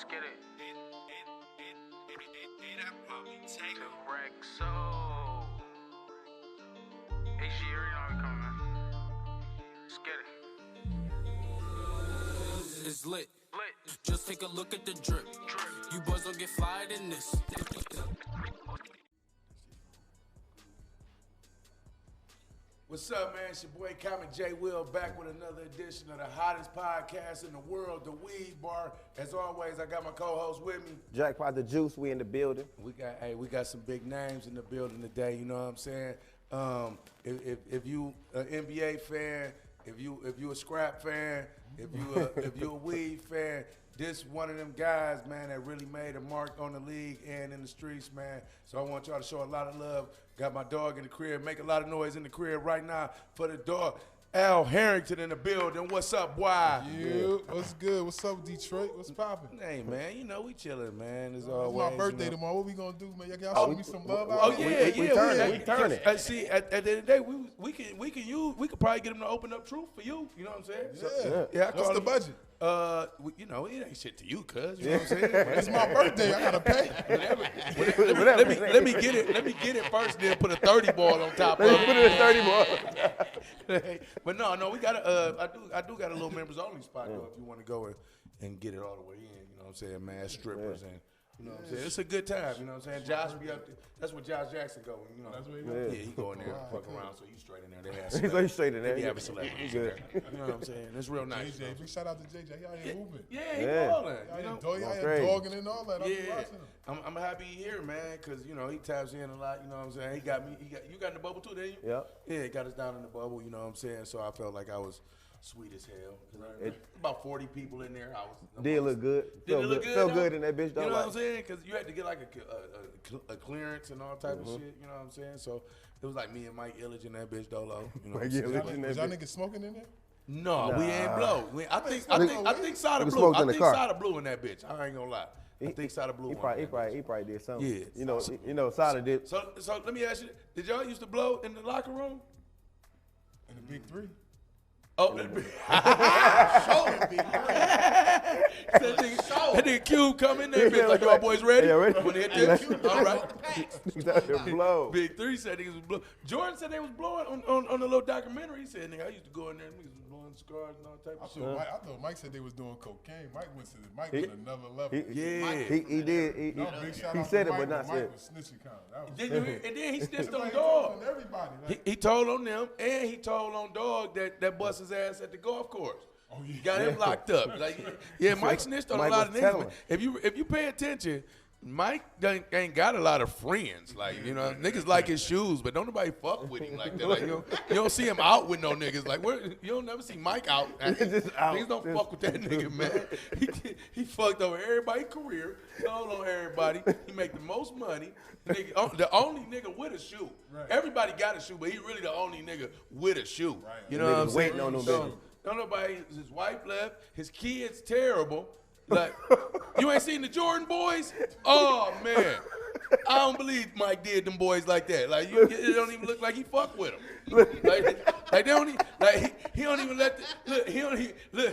get it. Take The Rexo. Hey, she already know we coming, man. Let's get it. It's lit. Lit. Just take a look at the drip. You boys don't get fired in this. What's up, man? It's your boy Common J. Will back with another edition of the hottest podcast in the world, The Weed Bar. As always, I got my co-host with me. Jackpot the Juice, we in the building. We got some big names in the building today. You know what I'm saying? If you an NBA fan, if you a scrap fan, if you a weed fan, this one of them guys, man, that really made a mark on the league and in the streets, man. So I want y'all to show a lot of love. Got my dog in the crib. Make a lot of noise in the crib right now for the dog. Harrington in the building. What's up, boy? Yeah, what's good? What's up, Detroit? What's poppin'? Hey, man, you know we chillin', man. As It's always. my birthday you know. tomorrow. What we gonna do, man? Y'all show me some love out Oh here? yeah, we turn it. See, at the end of the day, we could probably get him to open up truth for you. You know what I'm saying? Yeah. I What's call the him- budget? You know, it ain't shit to you, cuz. You know what I'm saying? It's my birthday. I gotta pay. Let me get it first, then put a 30 ball on top of Put it in it. 30 more. But no, we got I do got a little members only spot though if you want to go and get it all the way in. You know what I'm saying? Mad strippers and. You know what I'm saying? It's a good time, you know what I'm saying? Josh be up there. That's where Josh Jackson go. You know, That's where he go. go? Yeah, he go in there and fuck around, so you straight in there. They have He's straight in there. They have a celebrity. Good. You know what I'm saying? It's real nice. JJ, big shout out to JJ. He out here moving. Yeah, he Yeah. ballin'. Y'all You know? here Crazy. dogging and all that. I be Yeah, watching him. I'm happy he here, man, because you know he taps in a lot. You know what I'm saying? He got me. You got in the bubble too, didn't you? Yep. Yeah, he got us down in the bubble. You know what I'm saying? So I felt like I was sweet as hell. About 40 people in there. Did look good. Did it look good? Felt though? good in that bitch, though. You know what I'm like- saying? Because you had to get like a clearance and all type of shit. You know what I'm saying? So it was like me and Mike Illich in that bitch dolo. You know what I'm Mike saying? Illich. Was y'all niggas smoking in there? No, we ain't blow. I think Sada We Blue. smoked I in the think car. Sada Blue in that bitch. I ain't gonna lie. I think Sada Blue. He probably did something. Yeah. You know, Sada did. So let me ask you: did y'all used to blow in the locker room? In the big three? Oh, that nigga Cube come in there, bitch, like y'all boys ready? Yeah, ready. When they hit this, all right. That shit blow. Big Three said niggas was blowing. Jordan said they was blowing on the little documentary. He said, nigga, I used to go in there and niggas was blowing cigars and all type of shit. I thought Mike said they was doing cocaine. Mike went another level. Yeah. He did. No, big shout He out said to it, but Mike, not Mike said. was snitching kind of. That was And then he snitched on like Dog. telling everybody. Like, He told on them, and he told on Dog that bust his ass at the golf course. oh, yeah. Got him locked up. Like, yeah, Mike snitched on Mike a lot of was niggas. telling. If you pay attention, Mike ain't got a lot of friends. Like, you know, niggas like his shoes, but don't nobody fuck with him like that. Like, you don't see him out with no niggas. Like, you don't never see Mike out. Just out. Niggas don't fuck with that nigga, man. He fucked over everybody's career. Told on everybody. He make the most money. The only nigga with a shoe. Right. Everybody got a shoe, but he really the only nigga with a shoe. Right. You know what I'm Niggas saying? waiting on them So, bitches. don't nobody, his wife left, his kids terrible. Like, you ain't seen the Jordan boys? Oh, man. I don't believe Mike did them boys like that. Like, it don't even look like he fucked with them. Like they don't even, he don't even let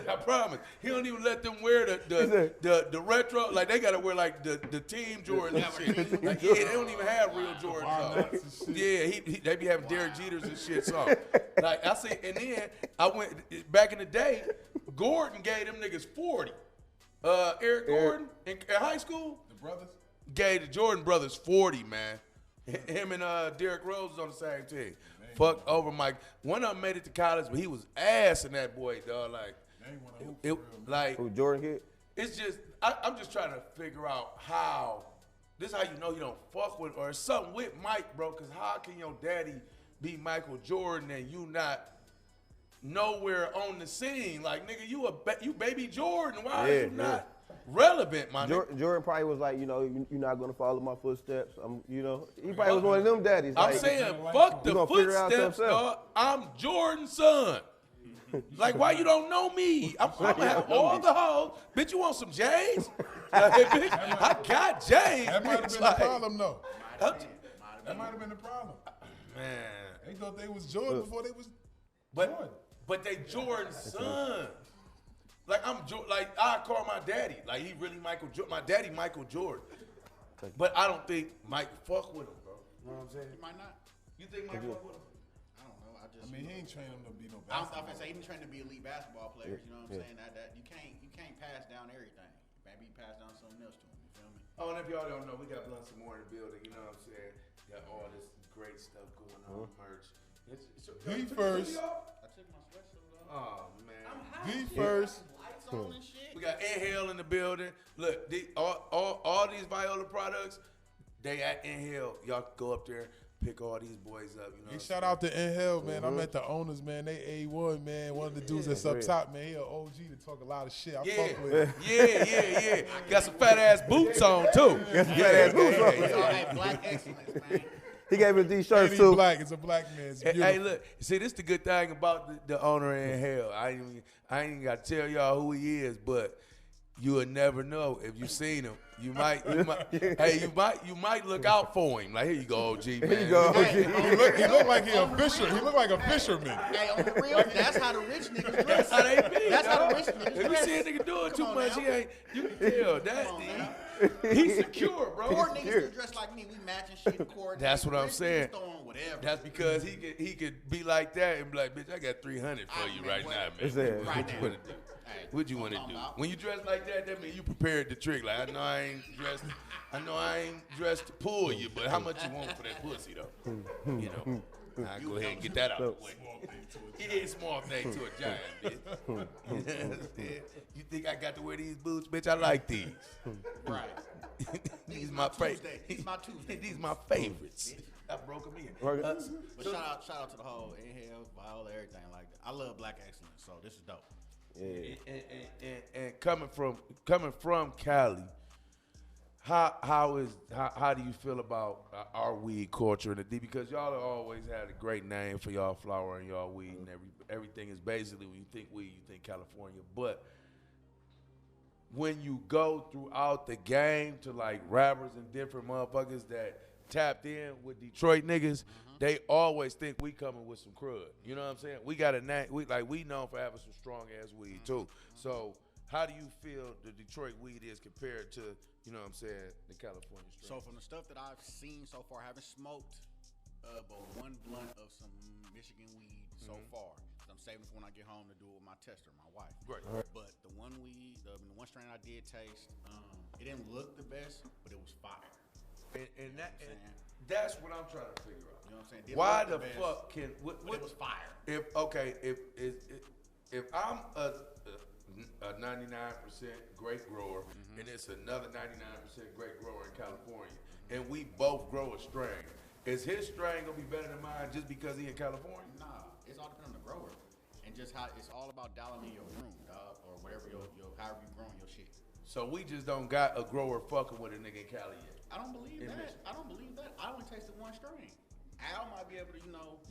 I promise, he don't even let them wear the retro, like they gotta wear like the team Jordans and shit. Like, yeah, they don't even have real Jordans on. Yeah, they be having Derek Jeters and shit, so. Like, I see, and then I went, back in the day, Gordon gave them niggas 40. Eric Gordon in high school The brothers? gave the Jordan brothers 40, man. Him and Derrick Rose was on the same team. Fucked over Mike. One of them made it to college, but he was ass in that boy, dog. Like, They ain't want to hoop it, for real. like Who Jordan kid? it's just I'm just trying to figure out how. This is how you know you don't fuck with, or something with Mike, bro. Cause how can your daddy be Michael Jordan and you not nowhere on the scene? Like, nigga, you baby Jordan. Why are you not relevant, my nigga? Jordan probably was like, you're not gonna follow my footsteps. He probably was one of them daddies. I'm like, saying, fuck the You gonna figure out footsteps, yourself. dog. I'm Jordan's son. Like, why you don't know me? I'm gonna have all the hoes. Bitch, you want some J's? Like, bitch, I got J's. That might have bitch. been Like, the problem, though. I'm- That might have been the problem. Man. They thought they was Jordan before they was But Jordan. but they Jordan's son. Like I call my daddy. Like he really Michael Jordan. My daddy Michael Jordan. But I don't think Mike fuck with him, bro. You know what I'm saying? He might not. You think Mike fuck with him? I don't know. I mean, he ain't training him to be no I basketball. was say he didn't train to be elite basketball players. You know what I'm saying? That you can't pass down everything. Maybe you pass down something else to him. You feel me? Oh, and if y'all don't know, we got Blunt some more in the building. You know what I'm saying? Got all this great stuff going on, merch. The first. I took my sweatshirt off. Oh man. The first. Lights on and shit. We got Inhale in the building. Look, all these Viola products, they at Inhale. Y'all can go up there, pick all these boys up. You know. Hey, shout out to Inhale, man. I met the owners, man. They A1, man. One of the dudes that's up top, man. He an OG to talk a lot of shit. I fuck with him. Yeah. Got some fat ass boots on too. Got some fat ass boots on. It's all that black excellence, man. He gave us these And shirts he too. black. It's a black man. It's beautiful. Hey, look. See, this the good thing about the owner in Hell. I ain't even got to tell y'all who he is, but you will never know if you seen him. You might look out for him. Like, here you go, OG, man. Here you go, OG. He look like he a fisher. He look like a fisherman. Hey, on the real, that's how the rich niggas dress. That's how they be. That's how the dog. rich niggas If you dress. see a nigga doing Come too on much, now. he ain't. You can tell that Come on, man. he's secure, bro. Poor niggas still dress like me. We matching shit in court. That's what I'm Rich niggas saying. throwing whatever. That's because he could be like that and be like, bitch, I got 300 for you right now, man. It's there. Right What you now. wanna do? Hey, What you want to I'm do? talking about. When you dress like that means you prepared the trick. Like, I know I ain't dressed to pull you, but how much you want for that pussy though? You know, I'll go ahead and get that out of the way. It is a small thing to a giant, bitch. You think I got to wear these boots, bitch? I like these. Right. These my Tuesday. These my Tuesday. These my favorites. I broke them in. But shout out to the whole Inhale, Viola, everything like that. I love black excellence, so this is dope. Yeah. And coming from Cali, how do you feel about our weed culture in the D? Because y'all have always had a great name for y'all flower and y'all weed, and everything is basically, when you think weed, you think California. But when you go throughout the game to like rappers and different motherfuckers that tapped in with Detroit niggas, they always think we coming with some crud. You know what I'm saying? We got a name. We known for having some strong ass weed too. So how do you feel the Detroit weed is compared to, you know what I'm saying, the California strain? So from the stuff that I've seen so far, I haven't smoked but one blunt of some Michigan weed so far. I'm saving for when I get home to do it with my tester, my wife. Right. But the one weed, the one strain I did taste, it didn't look the best, but it was fire. And that's what I'm trying to figure out. You know what I'm saying? Didn't Why look the best, fuck can but it was fire. If I'm a 99% grape grower and it's another 99% grape grower in California and we both grow a strain, is his strain gonna be better than mine just because he in California? Nah, it's all depending on the grower, and just how it's all about dialing in your room, dog, or whatever your however you growing your shit. So we just don't got a grower fucking with a nigga in Cali yet. I don't believe In that. Michigan. I don't believe that. I only tasted one strain. Al might be able to,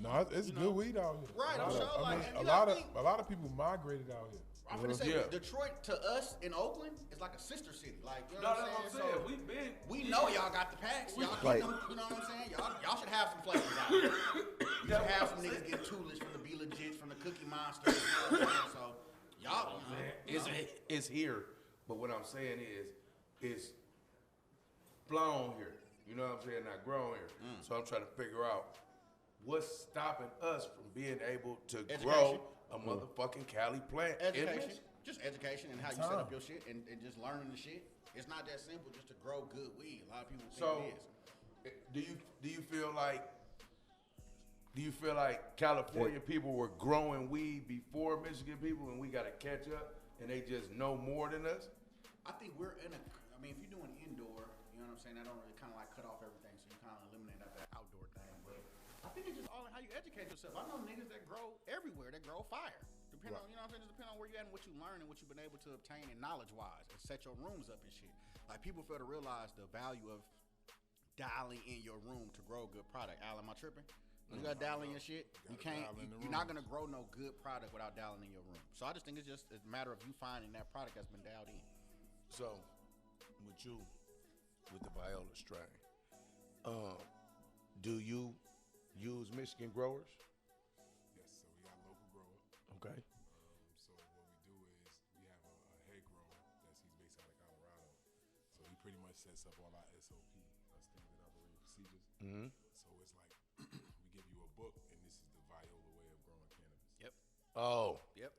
No, it's you good know. weed out here. Right, I'm sure, I like, mean, and a you lot gotta of think- a lot of people migrated out here. I'm gonna say Yeah. Detroit to us in Oakland is like a sister city. Like, you know No, what that's I'm what I'm saying? saying. So We know y'all got the packs. Y'all Like- get them, you know what I'm saying? Y'all should have some flavors out here. You should have some niggas get toolish from the Be Legit, from the Cookie Monster. You know what I'm saying? So y'all, it's here, but what I'm saying is, it's flown here. You know what I'm saying? Not grown here. So I'm trying to figure out what's stopping us from being able to grow a motherfucking Cali plant. in education. Michigan. Just education and how you set up your shit and just learning the shit. It's not that simple just to grow good weed. A lot of people think So, it is. do you feel like California people were growing weed before Michigan people, and we got to catch up, and they just know more than us? I think we're in a. I mean, if you're doing indoor, you know what I'm saying. That don't really kind of like cut off everything, so you kind of eliminate that outdoor thing. But I think it's just all in how you educate yourself. I know niggas that grow everywhere, that grow fire. Depending on, you know what I'm saying. Just depending on where you at and what you learn and what you've been able to obtain and knowledge-wise, and set your rooms up and shit. Like people fail to realize the value of dialing in your room to grow a good product. Al, am I tripping? When you got dialing your shit, you can't. You're not gonna grow no good product without dialing in your room. So I just think it's just a matter of you finding that product that's been dialed in. So, with you, with the Viola strain, do you use Michigan growers? Yes, so we got local grower. Okay. So what we do is we have pretty much sets up all our SOP, our standard operating procedures. So it's like we give you a book, and this is the Viola way of growing cannabis. Yep. Oh. Yep.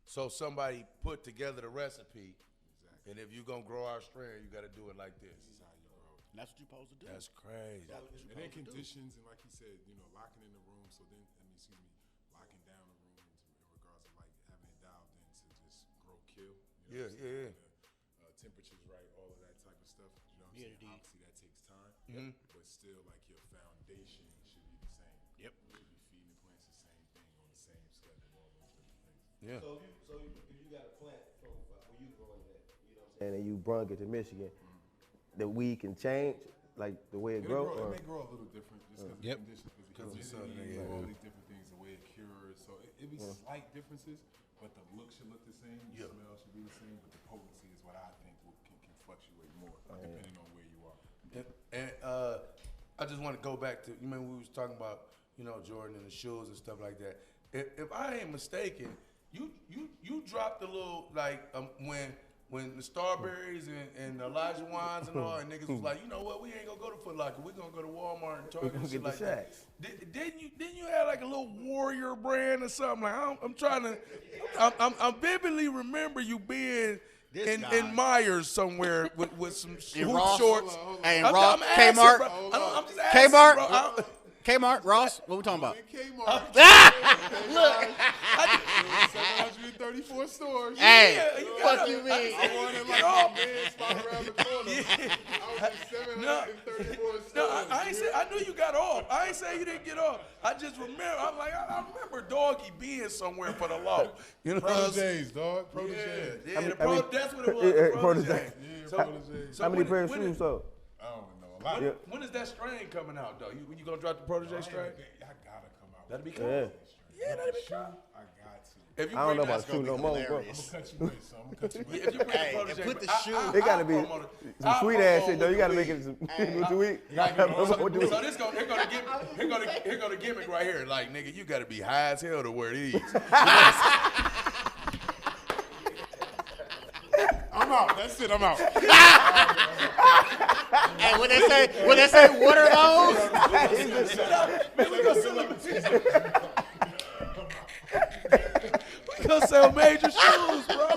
So somebody put together the recipe, Exactly. and if you're gonna grow our strain, you got to do it like this. This is how you grow. And that's what you're supposed to do. That's crazy. And then conditions, and like he said, locking in the room. So then, locking down the room in regards to like having it dialed in to just grow, kill. Yeah. Temperatures right, all of that type of stuff. You know what I'm saying? Indeed. Obviously, that takes time. But still, like your foundation should be the same. Yep. You should be feeding the plants the same thing on the same schedule, all those different things. Yeah. So if you got a plant from where you growing that, you know what I'm saying, and you brung it to Michigan, the weed can change, like the way it grows. It may grow a little different just because Yep. of conditions, Because of because the sun, all these different things, the way it cures. So it be slight differences, but the look should look the same, the smell should be the same, but the potency is what I think can fluctuate more depending on where you are. And I just want to go back to, you remember we was talking about, Jordan and the shoes and stuff like that. If I ain't mistaken, you dropped a little, like, when the Starberries and the Elijah Wines and all, and niggas was like, you know what, we ain't gonna go to Foot Locker, we gonna go to Walmart and Target and shit like that. Didn't you have like a little Warrior brand or something? Like I'm vividly remember you being in Myers somewhere with some hoop shorts. Hey, I'm Ross, asking, Kmart. bro. I'm just asking, Kmart? bro. Kmart, Ross, what we talking about? Kmart. 734 stores. Hey, you fuck gotta- you mean? I wanted like a man spot around the corner. I was in 734 stores. No, I ain't say. I knew you got off. I ain't say you didn't get off. I just remember. I'm like, I remember Doggy being somewhere for the law. You know what I'm saying? Proteges, dog. Proteges. Yeah, mean, that's what it was. The protege. protege. Yeah, So- proteges. so How many when- pairs of when shoes is- sold? I don't know. A lot. When is that strain coming out though? You gonna drop the protege strain? I gotta come out. That'd be with cool. a Yeah, that'd be shoe. cool. I got to. If you I don't know bring about that- shoe no more, bro. I'm gonna cut you with, son. I'm gonna cut you with. If you bring Hey, the protege, and put the I- shoe. It gotta I'll be promote it. some I'll sweet ass promote shit though. You with gotta the make weed. it some sweet. So this here gonna gimmick right here. Like, nigga, you gotta be high as hell to wear these. I'm out. That's it. I'm out. Hey, when they say what are those? Man, we gonna sell major shoes, bro.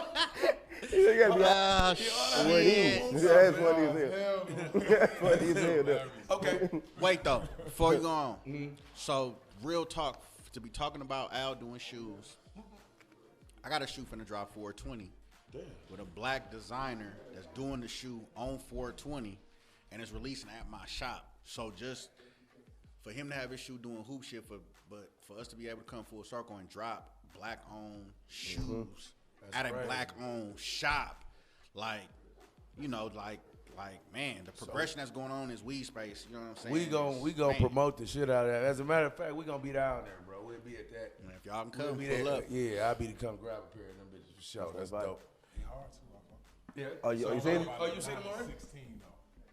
You gotta be Ah, one of shit. these. That's one of these here. Hell no. That's one of these here. though. Okay. Wait though, before you go on. So real talk, to be talking about Al doing shoes. I got a shoe finna drop 420 with a black designer that's doing the shoe on 420, and it's releasing at my shop. So just for him to have his shoe doing hoop shit, but for us to be able to come full circle and drop black owned shoes at a crazy. black owned shop, like, man, the progression that's going on in this weed space, you know what I'm saying? We gonna Man, promote the shit out of that. As a matter of fact, we gonna be down there, bro. We'll be at that. If y'all can We'll come, be pull there. up. Yeah, I'll be to come grab a pair of them bitches for sure. That's right. dope. They hard too, my fault. Yeah. Oh, you seen it? Oh, you seen them already? 16 though.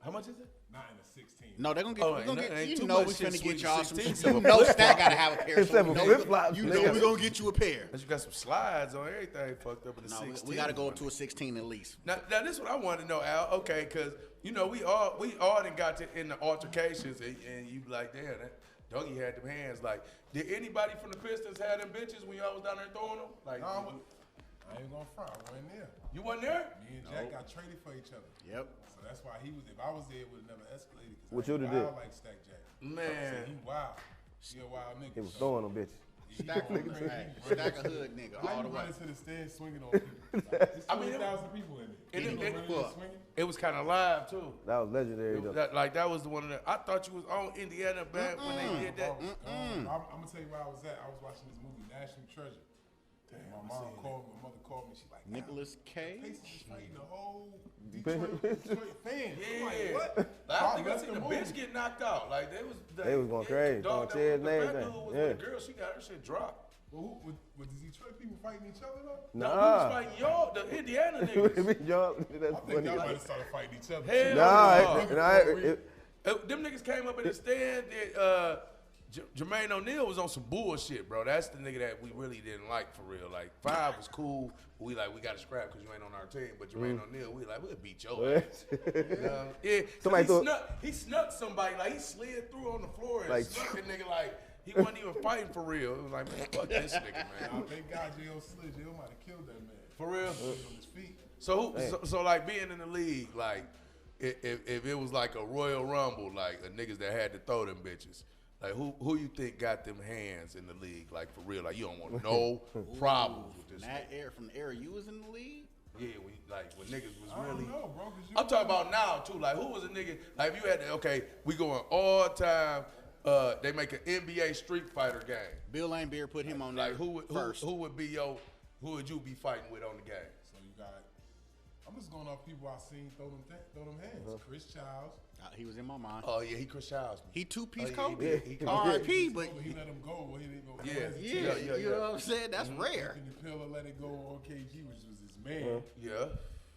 How much is it? Not in the 16. No, they're gonna get. Oh, we gonna ain't get. ain't You too know much we shit finna sweet get y'all some. 16. You know Stack gotta have a pair. It's So we seven know, flip-flops, you know nigga. we gonna get you a pair. And you got some slides on everything fucked up in the No, 16. we gotta go up to a 16 at least. Now this is what I want to know, Al. Okay, because we all done got to in the altercations, and you be like, damn, that Dougie had them hands. Like, did anybody from the Pistons have them bitches when y'all was down there throwing them? Like, No, I ain't gonna front. I wasn't there. you wasn't there? Me and Jack got traded for each other. Yep. So that's why he was. If I was there, it would have never escalated. What I you ain't did? wild like Stack Jack. Man. He wild. He a wild nigga. He was so throwing them bitches. Stack a hood nigga How all the you way. run into the stand swinging on people? There's I mean, 20,000 people in there. it- You gonna it- run in there fuck. swinging? It was kind of live too. That was legendary though. That was the one of the. I thought you was on Indiana back when they did that. I'm gonna tell you where I was at. I was watching this movie, National Treasure. My mother called me. She's like, Nicolas Cage. Pacers is fighting the whole Detroit fans. I'm like, what? I think I That's seen the the movie. bitch get knocked out. Like they was going crazy, The dog throwing that chairs was the and fat everything. dude was Yeah. with the girl. She got her shit dropped. Well, was the Detroit people fighting each other though? No, we was Nah. fighting y'all, the Indiana niggas. Y'all, that's I think funny. y'all might have started fighting each other. Hell Nah, no. them niggas Them niggas came up in the stand. Jermaine O'Neal was on some bullshit, bro. That's the nigga that we really didn't like for real. Like 5 was cool. We got to scrap because you ain't on our team. But Jermaine O'Neal, we'll beat your ass. Yeah. Somebody He snuck somebody. Like he slid through on the floor and Like- snuck a nigga like he wasn't even fighting for real. It was like, man, fuck this nigga, man. Nah, thank God J.O. slid. J.O. might have killed that man. For real. On his feet. So like being in the league, like if it was like a Royal Rumble, like a niggas that had to throw them bitches. Like who you think got them hands in the league? Like for real, like you don't want no problems with this. From the era you was in the league. Yeah, when niggas was I really. don't know, bro. 'Cause you I'm talking about now too. Like who was a nigga? Like if you had to, we going all time. They make an NBA Street Fighter game. Bill Laimbeer put him on there Like who first. who would you be fighting with on the game? So you got. I'm just going off people I seen throw them hands. Chris Childs. He was in my mind. Oh yeah, he Chris Childs. He two-piece Oh, yeah, Kobe. he R.I.P. But He let him go. Well, he didn't go. Yeah. you know what I'm saying? That's rare. And the pillar let it go on KG, which was his man. Yeah.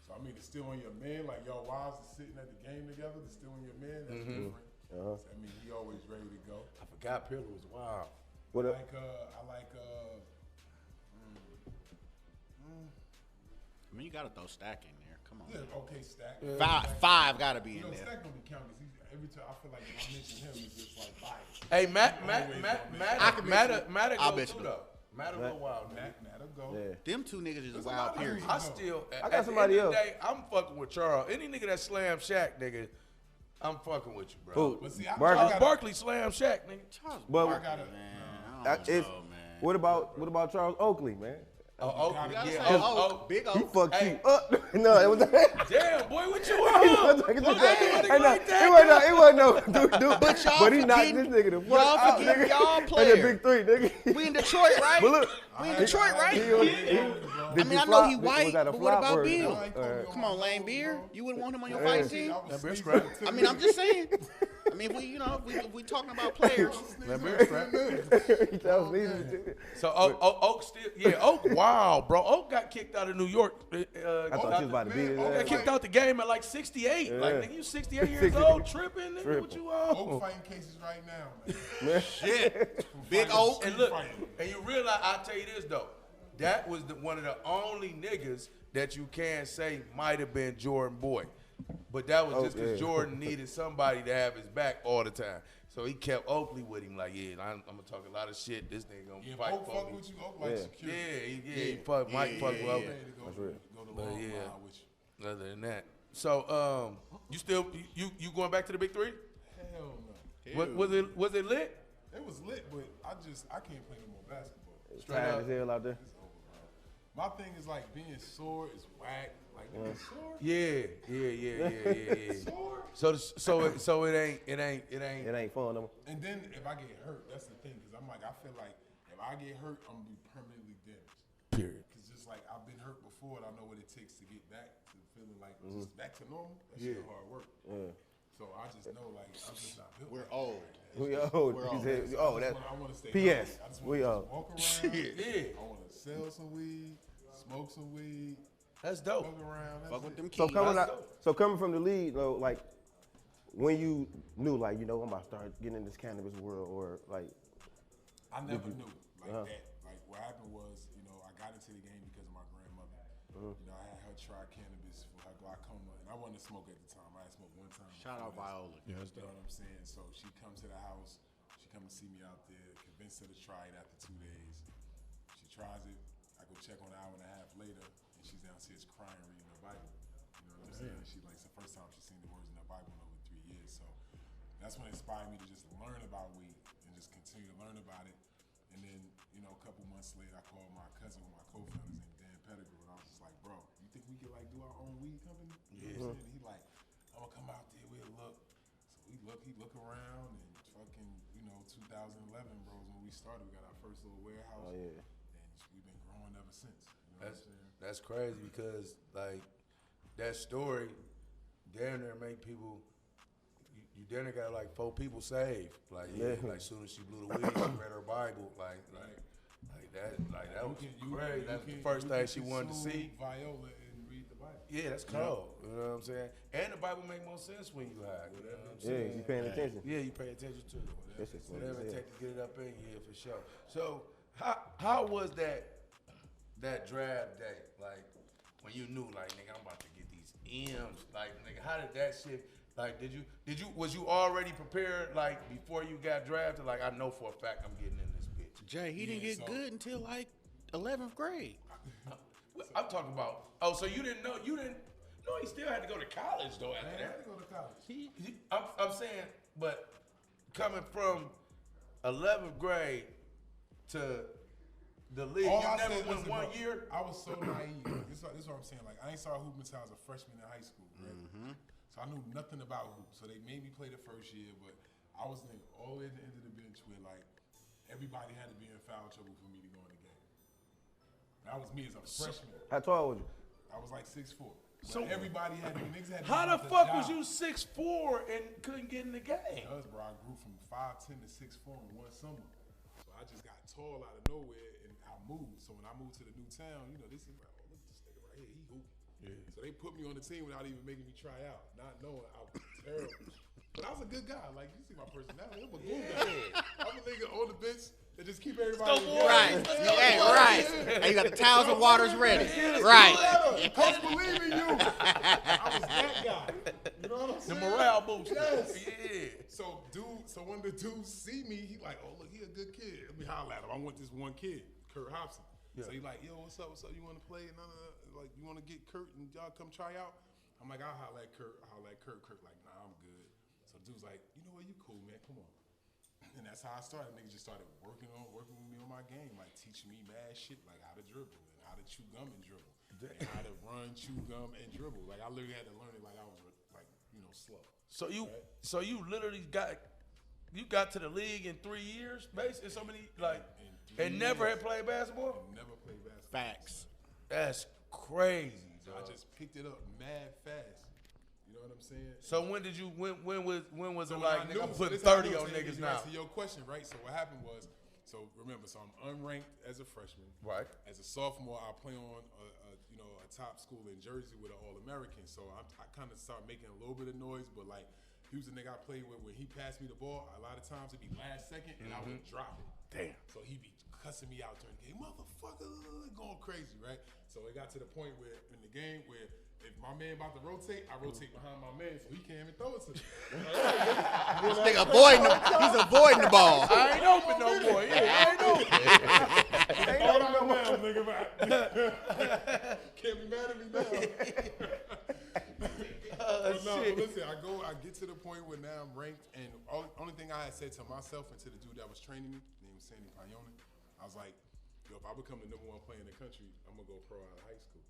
So I mean, it's still on your man. Like y'all wives are sitting at the game together. It's still on your man. That's different. So, I mean, he always ready to go. I forgot Pillar was wild. What up? I mean, you gotta throw Stack in there. Come on. Yeah, okay, Stack. Five gotta be You in know, there. Stack don't be counting. Every time I feel like when I mention him, it's just like bias. Hey, Matter I'll go bet too you. though. Matter go wild. Matt'll go. Yeah. Them two niggas is There's a a wild lot of period. reasons. I got somebody else. Day, I'm fucking with Charles. Any nigga that slam Shaq, nigga, I'm fucking with you, bro. Who? But see, Barkley? I Charles Barkley slam Shaq, nigga. Charles But I gotta. I don't if, know, man. what about Charles Oakley, man? Oh, gotta Gotta Yeah, say oh, Oak, Big He Oak. fucked Hey. you up. No, it was. damn, boy, what you on? It Hey, wasn't no dude. But y'all But he knocked forgetting- this nigga the fuck y'all out, forgetting nigga. y'all And player. the big three, nigga. We in Detroit, right? But look, We in Detroit, right? I I mean, I know he white, but what about Bill? Come on, Lane Beer. You wouldn't want him on your fighting team? I mean, I'm just saying. I mean, if we talking about players. So Oak still, Oak, wow, bro. Oak got kicked out of New York. I thought she was about to beat his Got ass. kicked out the game at like 68. Like, Yeah. nigga, you 68 years old, tripping, nigga, what you Oak on? fighting cases right now, man. Shit. Big Oak. And look, and you realize, I'll tell you this, though. That was one of the only niggas that you can say might have been Jordan Boy. But that was just because Jordan needed somebody to have his back all the time. So he kept Oakley with him, like, yeah, I'm going to talk a lot of shit. This nigga going to fight Oak for fuck me. with you. Oak like security. He fuck, Mike fuck with Oakley. That's real. Go the But long yeah. mile with you. Other than that. So, you still, you going back to the Big Three? Hell no. Was it lit? It was lit, but I can't play no more basketball. It's tired as hell out there. It's over, bro. My thing is like being sore is whack. Like being sore. Yeah. Sore. So it ain't. It ain't fun no more. And then if I get hurt, that's the thing, because I'm like, I feel like if I get hurt, I'm gonna be permanently damaged. Period. Because just like I've been hurt before, and I know what it takes to get back to feeling like just back to normal. That's shit hard work. Yeah. So I just know, like, I'm just not built. We're like old. We old. He said, oh, that. I want to stay P.S. healthy. I just We want old. to walk around. Yeah. I want to sell some weed, smoke some weed, That's dope. fuck around. That's Fuck with it. them So keys. coming from the league, though, like when you knew, like, you know, I'm about to start getting in this cannabis world, or like, I never knew like that. Like what happened was, you know, I got into the game because of my grandmother. You know, I had her try cannabis for her glaucoma, and I wanted to smoke at the time. I had smoked one time. Shout out Viola. You know what I'm saying? So she comes to the house. She come to see me out there. Convinced her to try it after 2 days. She tries it. I go check on an hour and a half later, and she's downstairs crying, reading her Bible. You know what I'm saying? She like it's the first time she's seen the words in her Bible in over 3 years. So that's what inspired me to just learn about weed and just continue to learn about it. And then, you know, a couple months later, I called my cousin, one of my co-founders named Dan Pettigrew, and I was just like, bro, you think we could like do our own weed company? You know what I'm saying? And he like, I'm gonna come out there, we'll look. So he look around, and fucking, you know, 2011, bro, is when we started. We got our first little warehouse. Oh, yeah. And we've been growing ever since. You know what I'm saying? That's crazy because like that story, damn near make people. You damn near got like 4 people saved. Like like soon as she blew the weed, she read her Bible. Like that was crazy. That's the first thing she wanted to see. Viola and read the Bible. Yeah, that's cold. You know what I'm saying? And the Bible make more sense when you high. You know what I'm saying? Yeah, you paying attention. Yeah, you pay attention to it. That's just what Whatever it it is. takes to get it up in you, for sure. So how was that draft day? Like when you knew, like, nigga, I'm about to get these M's. Like, nigga, how did that shit? Like, was you already prepared, like, before you got drafted? Like, I know for a fact I'm getting in this bitch. Jay, he didn't get good until like 11th grade. I'm talking about. Oh, so you didn't know? You didn't? No, he still had to go to college though. After I had that, to go to college. I'm saying, but coming from 11th grade to the league, All you I never said, went listen, one bro, year. I was so naive. This is what I'm saying. Like, I ain't started hooping until I was a freshman in high school, right? So I knew nothing about hoop. So they made me play the first year, but I was like all the way at the end of the bench where like everybody had to be in foul trouble for me to go in the game. That was me as a freshman. How tall was you? I was like 6'4". So everybody had to, niggas had to How be the out fuck job. was you 6'4" and couldn't get in the game? Because, bro, I grew from 5'10" to 6'4" in one summer. So I just got tall out of nowhere and I moved. So when I moved to the new town, you know, this is like, oh, look at this nigga right here, he hooping. Yeah. So they put me on the team without even making me try out, not knowing I was terrible. But I was a good guy. Like, you see my personality. I'm a good guy. I'm a nigga on the bench that just keep everybody together. Right. Hey, right. And you got the towels and waters ready. Right. Coach believe in you. I was that guy. You know what I'm The saying? morale boost. Yes. Yeah. So when the dudes see me, he like, oh look, he a good kid. Let me holler at him. I want this one kid, Kurt Hobson. Yeah. So he like, yo, what's up? You want to play? Like, you want to get Kurt and y'all come try out? I'm like, I'll holler at Kurt. Kurt like, nah, I'm good. So dude's like, you know what? You cool, man. Come on. And that's how I started. Niggas just started working with me on my game, like teaching me mad shit, like how to dribble and how to chew gum and dribble, and how to run, chew gum, and dribble. Like I literally had to learn it like I was like, you know, slow. So you literally got to the league in 3 years, basically. So many like, and never had played basketball. And never played basketball. Facts. That's crazy. So I just picked it up mad fast. You know what I'm saying? So when did you? When was it So like? when I Nigga, I'm knew- putting this how I 30 knew on it was niggas easy, now. right? So your question, right? So what happened was, so remember, so I'm unranked as a freshman. Right. As a sophomore, I play on a top school in Jersey with an All-American. So I kind of started making a little bit of noise, but like he was the nigga I played with. When he passed me the ball, a lot of times it'd be last second, and I would drop it. Damn. So he'd be cussing me out during the game, motherfucker, going crazy, right? So it got to the point where in the game where if my man about to rotate, I rotate behind my man so he can't even throw it to me. This nigga he's avoiding the ball. I ain't open no more. Yeah, I ain't open. Hold on now, nigga. Can't be mad at me now. But no, but listen, I get to the point where now I'm ranked, and only thing I had said to myself and to the dude that was training me, his name was Sandy Payone, I was like, yo, if I become the #1 player in the country, I'm gonna go pro out of high school.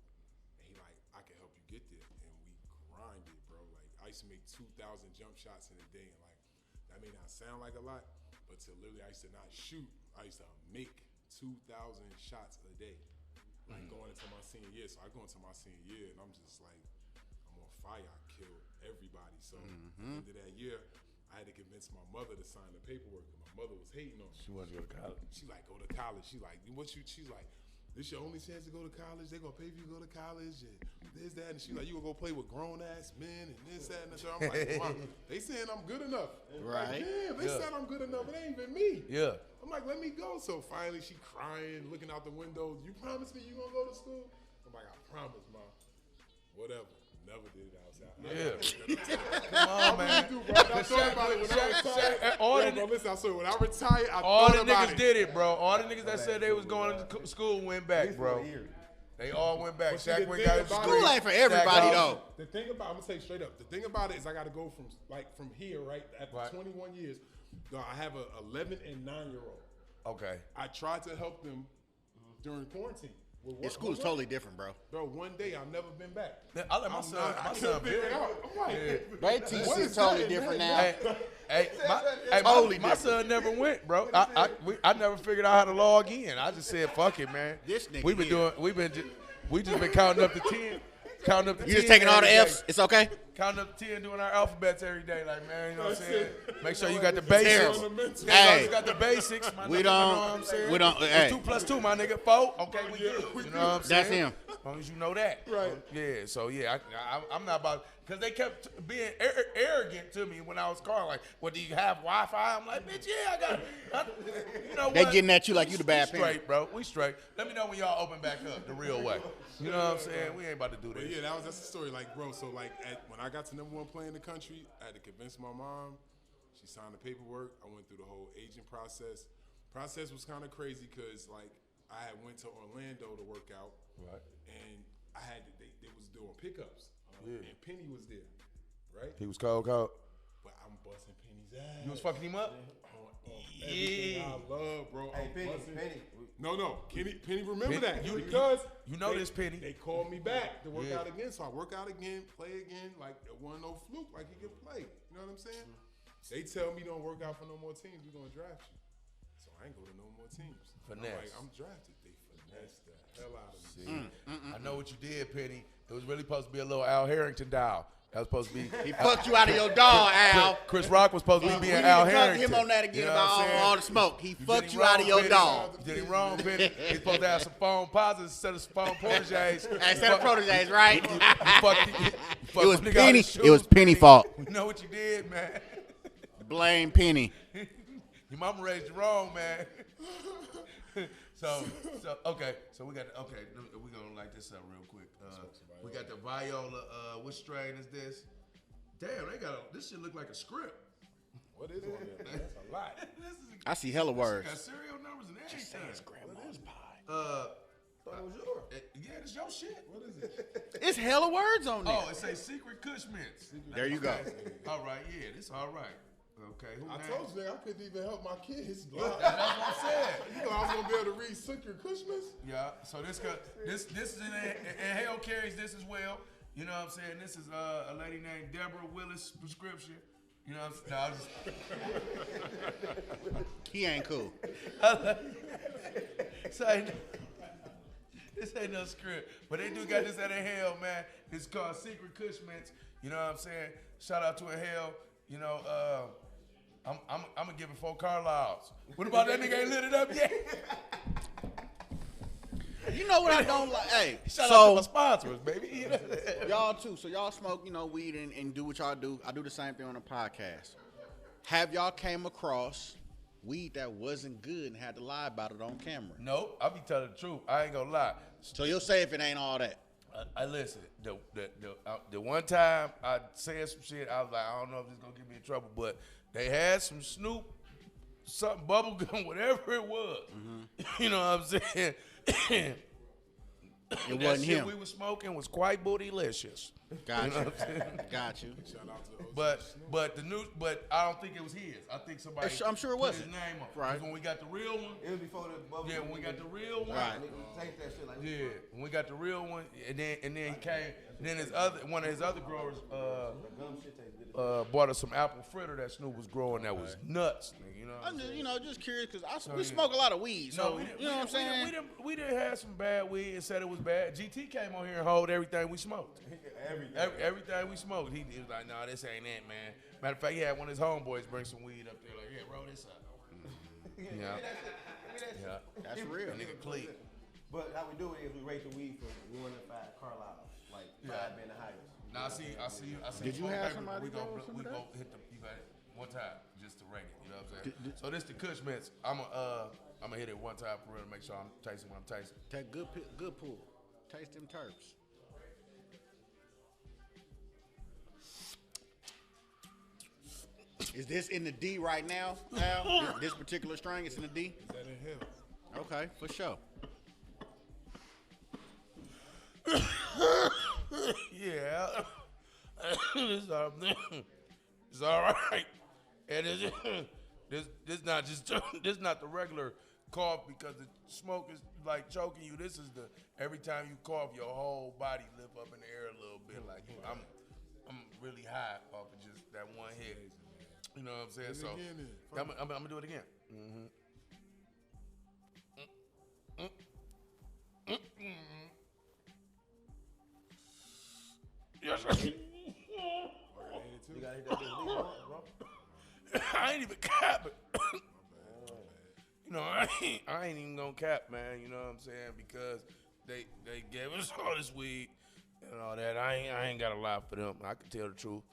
And he like, I can help you get there. And we grinded, bro. Like I used to make 2,000 jump shots in a day, and like that may not sound like a lot, but to literally I used to not shoot, I used to make 2,000 shots a day. Like going into my senior year. So I go into my senior year and I'm just like, I'm on fire. I killed everybody. So at the end of that year, I had to convince my mother to sign the paperwork. And my mother was hating on me. She wants to go to college. She like, go to college. She's like, she's like, this your only chance to go to college. They gonna pay for you to go to college and this, that. And she's like, you gonna go play with grown ass men and this, that, and that. So I'm like, Mom, they saying I'm good enough. Right. Like, damn, they said I'm good enough. It ain't even me. Yeah. I'm like, let me go. So finally she crying, looking out the window. You promise me you gonna go to school? I'm like, I promise, Mom. Whatever. Never did it outside. Yeah. Come on, man. I thought about it when I retired. Bro, listen, I swear, when I retired, I All thought the about niggas it. did it, bro. All the niggas that said they was going to school went back, bro. They all went back. But see, Shaq the went thing got his about degree. School ain't for everybody Shaq though. The thing about, I'm gonna tell you straight up. The thing about it is, I got to go from here, right? At Right. 21 years, I have a 11 and 9-year-old. Okay. I tried to help them during quarantine. His school is totally different, bro. Bro, one day I've never been back. Man, I let my son. My son figure it very. out. I'm like, They teach What is is totally that, different man? now. My son never went, bro. I never figured out how to log in. I just said, fuck it, man. This nigga We just been counting up to 10. Counting up to 10. You just taking all the every day. F's? It's okay? counting up to 10, doing our alphabets every day. Like, man, you know what I'm saying? Make sure you got the basics. Hey. You got the basics. My We nigga, don't- You know what I'm saying? we don't- hey. 2 + 2, my nigga. 4. Okay, we good. You know what I'm saying? That's him. As long as you know that. Right. Yeah, so yeah, I'm not about, because they kept being arrogant to me when I was calling. Like, well, do you have Wi-Fi? I'm like, bitch, yeah, I got you know They what? getting at you like you the bad We parent. straight, bro. We straight. Let me know when y'all open back up the real way. You know what I'm saying? We ain't about to do But this. yeah, that's the story. Like, bro, so like when I got to #1 play in the country, I had to convince my mom. She signed the paperwork. I went through the whole agent process. Process was kind of crazy because like I had went to Orlando to work out, Right. and I had they was doing pickups, and Penny was there, right? He was cold. But I'm busting Penny's ass. You was fucking him up? Everything I love, bro. Hey, I'm Penny, busting. Penny. No. Penny remember Penny, that. you because you know they- this, Penny. They called me back to work Yeah. out again. So I work out again, play again. Like, it wasn't no fluke. Like, he could play. You know what I'm saying? They tell me don't work out for no more teams. We're going to draft you. So I ain't go to no more teams. I'm Finesse. like, I'm drafted. They finessed the hell out of me. I know what you did, Penny. It was really supposed to be a little Al Harrington dial. That was supposed to be. He fucked you out of your dog, Al. Chris Rock was supposed to be We being need Al to talk to Harrington. him on that again You know about what I'm saying? all the smoke. He You did fucked him you out of wrong, your Penny. dog. You did him wrong, Penny. He's supposed to have some phone positives instead of some phone proteges. Instead of proteges, right? It It was Penny. It was Penny fault. You know what you did, man. Blame Penny. Your mama raised you wrong, man. so okay. So we got we gonna light this up real quick. We got the Viola. What strain is this? Damn, they got this shit look like a script. What is on there? That's a lot. This is I see hella words. got serial numbers and everything. grandma's pie. Yeah, it's your shit. What is it? It's hella words on there. Oh, it says secret Kush mints. There you go. All right, yeah, this all right. Okay, who I named- told you, nigga, I couldn't even help my kids. That's what I said. You know I was gonna be able to read Secret Christmas? Yeah, so this is and Hale carries this as well. You know what I'm saying? This is a lady named Deborah Willis prescription. You know what I'm saying? No, He ain't cool. this ain't no script, but they do got this at Hale, man. It's called Secret Kush Mints. You know what I'm saying? Shout out to Hale. You know, I'm gonna give it 4 Carlisles. What about that nigga ain't lit it up yet? You know what I don't like? Hey, Shout out to my so sponsors, baby. y'all too. So y'all smoke, weed and do what y'all do. I do the same thing on the podcast. Have y'all came across weed that wasn't good and had to lie about it on camera? Nope, I be telling the truth. I ain't gonna lie. So you'll say if it ain't all that. I listen. The one time I said some shit, I was like, I don't know if this gonna get me in trouble, but they had some Snoop, something bubble gum, whatever it was. You know what I'm saying? It That wasn't shit him. we was smoking was quite bootylicious. Got You know you. what I'm saying? Got you. Shout out to OG But I don't think it was his. I think somebody. I'm sure it put wasn't. his name on. Right. 'Cause when we got the real one. It was before the bubble. Yeah, when we got the real one. Right. Niggas taste that shit like Yeah, when we got the real one, and then he came. And then one of his other growers gum shit tastes good. bought us some apple fritter that Snoop was growing that was nuts, nigga. You know what I'm I'm saying? just, just curious because we yeah. smoke a lot of weed. So, we didn't- you know what I'm saying? We didn't have some bad weed and said it was bad. GT came on here and hold everything we smoked. Everything we smoked. He was like, no, this ain't it, man. Matter of fact, he had one of his homeboys bring some weed up there. Like, yeah, roll this up. Yeah. That's real. That nigga Cleek. But how we do it is we rate the weed from 1 to 5 Carlisle. Like 5 being the highest. Now I see. Did you smoke have paper, somebody We go go with some of that? hit the. You got it one time just to rate it. You know what I'm saying? So this the Kush Mints. I'm gonna hit it one time for real to make sure I'm tasting what I'm tasting. That good pull. Taste them terps. Is this in the D right now, Al? This particular string is in the D? Is that in him? Okay, for sure. Yeah, it's all right. And this not just this not the regular cough because the smoke is like choking you. This is the every time you cough, your whole body lift up in the air a little bit. Like I'm really high off of just that one hit. You know what I'm saying? Do it So again then. I'm gonna do it again. Yes. I ain't even capping. You know, I ain't even gonna cap, man. You know what I'm saying? Because they gave us all this weed and all that. I ain't got a lie for them. I can tell the truth.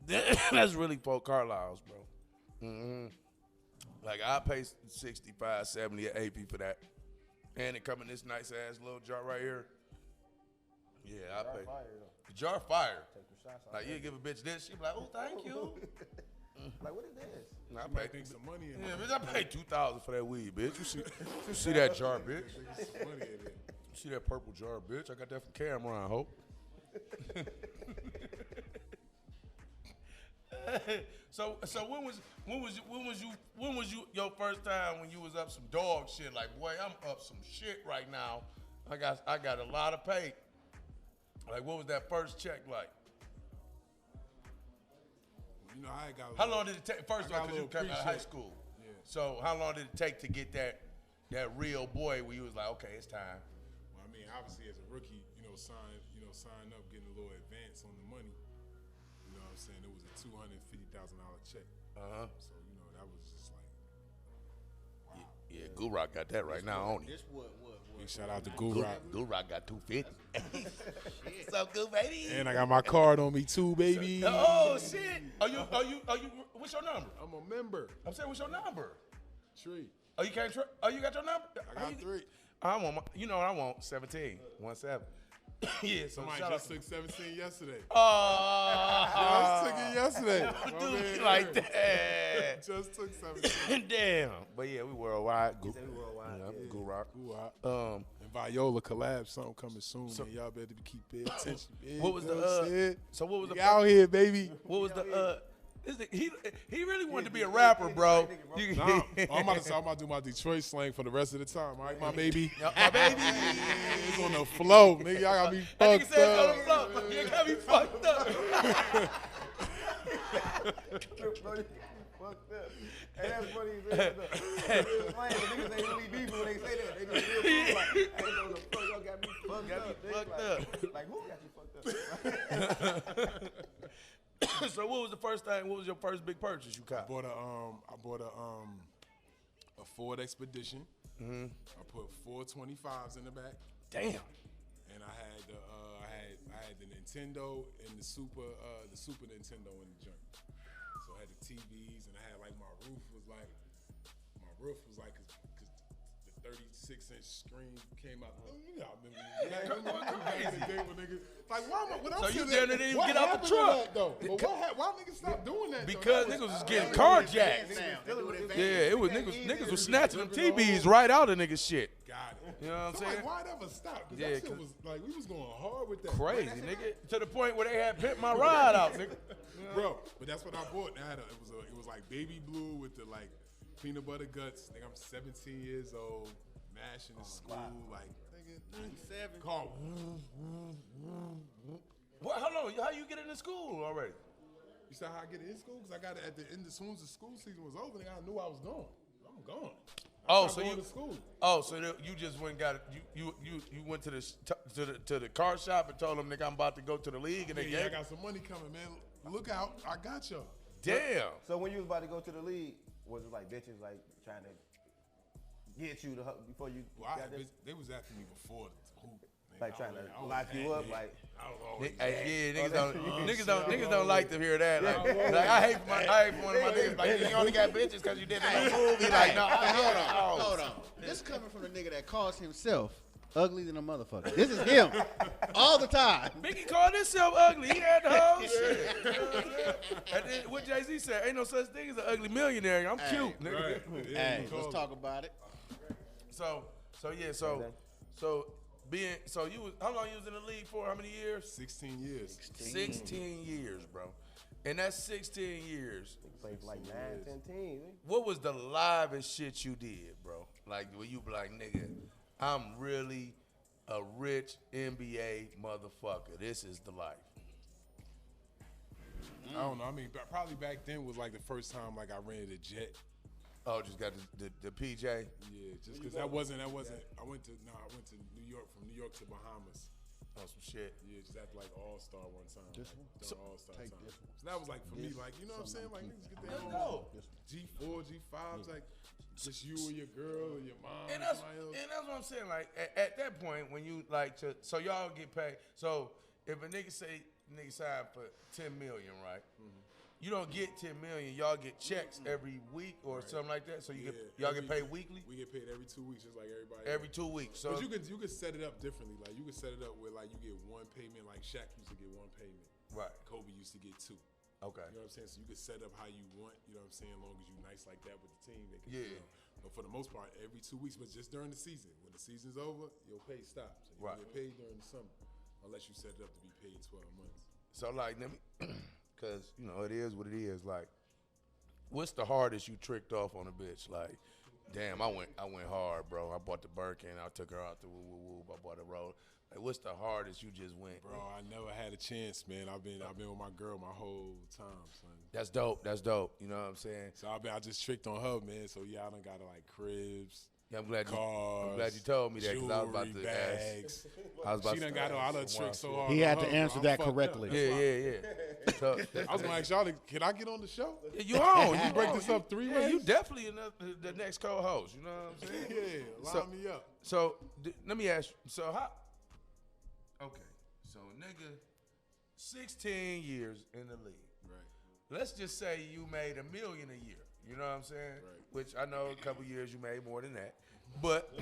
That's really for Carlisle's, bro. Mm-hmm. Like, I pay 65, 70 at AP for that. And it come in this nice ass little jar right here. Yeah, I pay. The jar fire. Like, you give a bitch this, she be like, oh, thank you. Like, what is this? I Might pay think some money in yeah, it. bitch, I paid $2,000 for that weed, bitch. You see that jar, bitch? Some money in it. You see that purple jar, bitch? I got that from Cameron, hope. So when was you your first time when you was up some dog shit? Like, boy, I'm up some shit right now. I got a lot of pay. Like, what was that first check like? You know, I got. How long did it take? First of all, got a because you little came out of high pre-check. school. Yeah. So how long did it take to get that real boy where you was like, okay, it's time? Well, I mean, obviously as a rookie, sign up, getting a little advance on the money. You know what I'm saying? It was a $250,000 check. So that was just like, wow. Yeah, Gurok got that right now, on him. This what? Big shout out to Gurok. Gurok got 250. So good, baby. And I got my card on me too, baby. Oh shit! Are you? What's your number? I'm a member. I'm saying, what's your number? Tree. Oh, you can't. You got your number? I got 3. I want. What I want? 17. 17. Yeah. So Somebody shout just out. took 17 yesterday. Oh, Just took it yesterday. My do man, me like that. Just took 17. Damn. But yeah, we worldwide. He said we worldwide. Yeah, Gurok. Gurok. And Viola collab, something coming soon, man. Y'all better keep paying attention, man. What was You know what I'm saying? So what was the? We out here, baby. What was the? He really wanted to be a rapper, bro. Nah, I'm about to do my Detroit slang for the rest of the time, all right, my baby? My baby. It's on the flow, nigga. Y'all got me That nigga fucked said it's on up. the floor. You got me fucked up. Fucked up. And that's funny. Niggas ain't really beefing when they say that. They just feel like, I ain't know the fuck y'all got me fucked up. Like, who got you fucked up? So what was the first thing? What was your first big purchase you caught? I bought a Ford Expedition. I put 425s in the back. Damn. And I had the Nintendo and the Super Nintendo in the joint. So I had the TVs and I had like my roof was like cause the 36-inch screen came out. You know, like why So you didn't even get out the truck. Though? But why niggas stop doing that? Because though? niggas was getting carjacked. Yeah, it was niggas was snatching them TVs right out of niggas shit. Got it. You know what I'm So saying? like, why'd ever stop? Cause Yeah, that shit was like we was going hard with that. Crazy, nigga. To the point where they had pimped my ride out, nigga. Bro, but that's what I bought. It was like baby blue with the like peanut butter guts. Nigga, I'm 17 years old, mashing in school, like nigga, 97. Call. What? How you get into school already? You saw how I get in school? Because I got it at the end as soon as the school season was over. Nigga, I knew I was gone. I'm gone. So going to school. You just went and got it. You went to the car shop and told them, nigga, I'm about to go to the league, and they Yeah, I gave. got some money coming, man. Look out, I got y'all. Damn. So when you was about to go to the league, was it like bitches like trying to get you before you got there? They was after me before the hoop. Like trying to lock you up, like. Niggas don't like to hear that. Like I hate for one of my niggas. Like, you only got bitches because you did the movie. Like, no, Hold on. This coming from the nigga that calls himself ugly than a motherfucker. This is him all the time. Biggie called himself ugly. He had the whole shit. You know what I'm saying? And then what Jay-Z said, ain't no such thing as an ugly millionaire. I'm cute, nigga. Right. Hey, let's talk about it. So you was, how long you was in the league for? How many years? 16 years. 16 years, bro. And that's 16 years. Played for like 9, 10 teams. What was the livest shit you did, bro? Like, where you be like, nigga, I'm really a rich NBA motherfucker. This is the life. I don't know. I mean, probably back then was like the first time like I rented a jet. Oh, just got the PJ? Yeah, just because that wasn't. I went to New York, from New York to Bahamas. on some shit. Yeah, just act like All-Star one time. This one? All-Star Take time. this one. So that was like for me, This, like, you know what I'm saying? Like, niggas get their Let's own go. G4, G5s, like, just you and your girl or your mom And or that's, somebody else. and that's what I'm saying. Like at that point, when you like to, so y'all get paid. So if a nigga say nigga sign for $10 million, right? You don't get $10 million. Y'all get checks every week or something like that. So you y'all get paid weekly. We get paid every 2 weeks, just like everybody. Every 2 weeks. So but you could set it up differently. Like you could set it up where like you get one payment, like Shaq used to get one payment. right. Kobe used to get two. Okay. You know what I'm saying? So you could set up how you want, you know what I'm saying, as long as you nice like that with the team. They can, Yeah. you know. But for the most part, every 2 weeks, but just during the season. When the season's over, your pay stops. And you Right. get paid during the summer. Unless you set it up to be paid 12 months. So like, let me, cause you know it is what it is. Like, what's the hardest you tricked off on a bitch? Like, damn, I went hard, bro. I bought the Birkin. I took her out to woo woo woo. I bought a roll. Like, what's the hardest you just went? Bro, I never had a chance, man. I've been with my girl my whole time, son. That's dope. That's dope. You know what I'm saying? So I just tricked on her, man. So yeah, I done got like cribs, Yeah, I'm glad cars. you told me that because I was about to jewelry, ask. bags. I was about She to done got ask all her some tricks so wild hard. He on had her, to bro. answer I'm that fucked up. correctly. That's why Yeah. So, I was gonna ask y'all, can I get on the show? you on? You break on. this up three Yeah, ways? you definitely the next co-host. You know what I'm saying? Yeah, line So- me up. So let me ask you. So how? Okay. So nigga, 16 years in the league. Right. Let's just say you made $1 million a year. You know what I'm saying? Right. Which I know a couple years you made more than that. But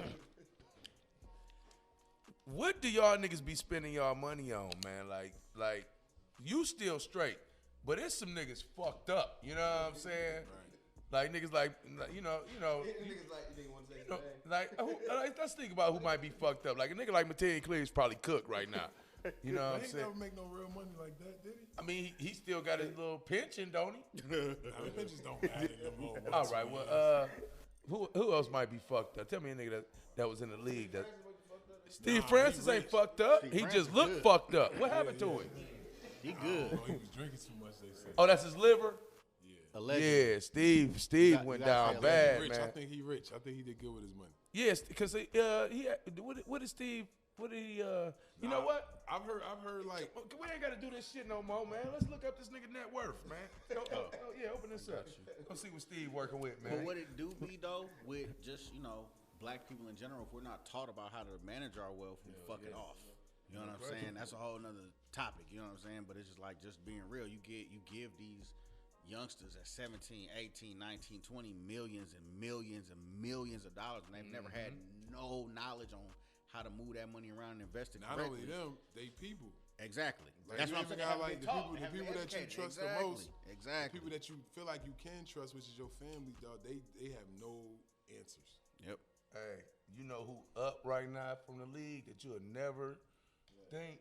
what do y'all niggas be spending y'all money on, man? Like you still straight, but it's some niggas fucked up. You know what I'm saying? Like niggas like you know. Niggas like, you want to say You know, let's think about who might be fucked up. Like a nigga like Mateo Cleave's probably cooked right now. You know what I'm He saying? never make no real money like that, did he? I mean, he still got his little pension, don't he? I mean, bitches don't matter no more. All right, well, who else might be fucked up? Tell me a nigga that was in the league that. Steve Francis he ain't rich. fucked up. Steve He Francis just looked good. fucked up. What happened to him? He good. Oh, he was drinking too much, they said. Oh, that's his liver. Allegedly. Yeah, Steve You went gotta down say bad, Rich, man. I think he rich. I think he did good with his money. Yes, because he what did Steve? What did he? You know what? I've heard like We ain't got to do this shit no more, man. Let's look up this nigga net worth, man. Yeah, open this up. Let's see what Steve working with, man. But what it do be though with just black people in general, if we're not taught about how to manage our wealth, we fuck it off. You know what I'm saying? That's a whole nother topic. You know what I'm saying? But it's just like just being real. You give these youngsters at 17, 18, 19, 20 millions and millions and millions of dollars, and they've never had no knowledge on how to move that money around and invest it not correctly. only them, they people. Exactly. Like, That's you what I'm even saying. got They like haven't been the taught. people, They the haven't people been that you educated. trust Exactly. the most. Exactly. The people that you feel like you can trust, which is your family, dog. They have no answers. Yep. Hey, you know who up right now from the league that you'll never think?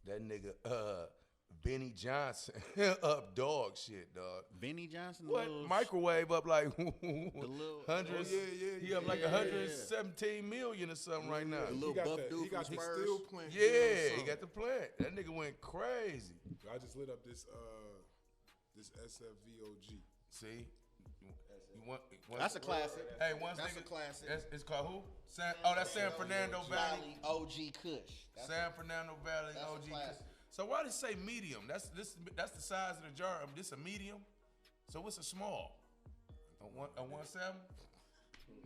That nigga, Benny Johnson, up dog shit, dog. Benny Johnson, What? the little Microwave up like little- hundreds. He up like 117 million or something right now. The little He got buff that. dude He got from the Spurs. steel plant. Yeah, he got the plant. That nigga went crazy. I just lit up this SFVOG. See, you want, That's a classic. Hey, once That's nigga, a classic. It's called who? That's San Fernando Valley. OG Kush. That's San Fernando Valley that's a OG. classic. So why did it say medium? That's the size of the jar. This a medium. So what's a small? A 1.7.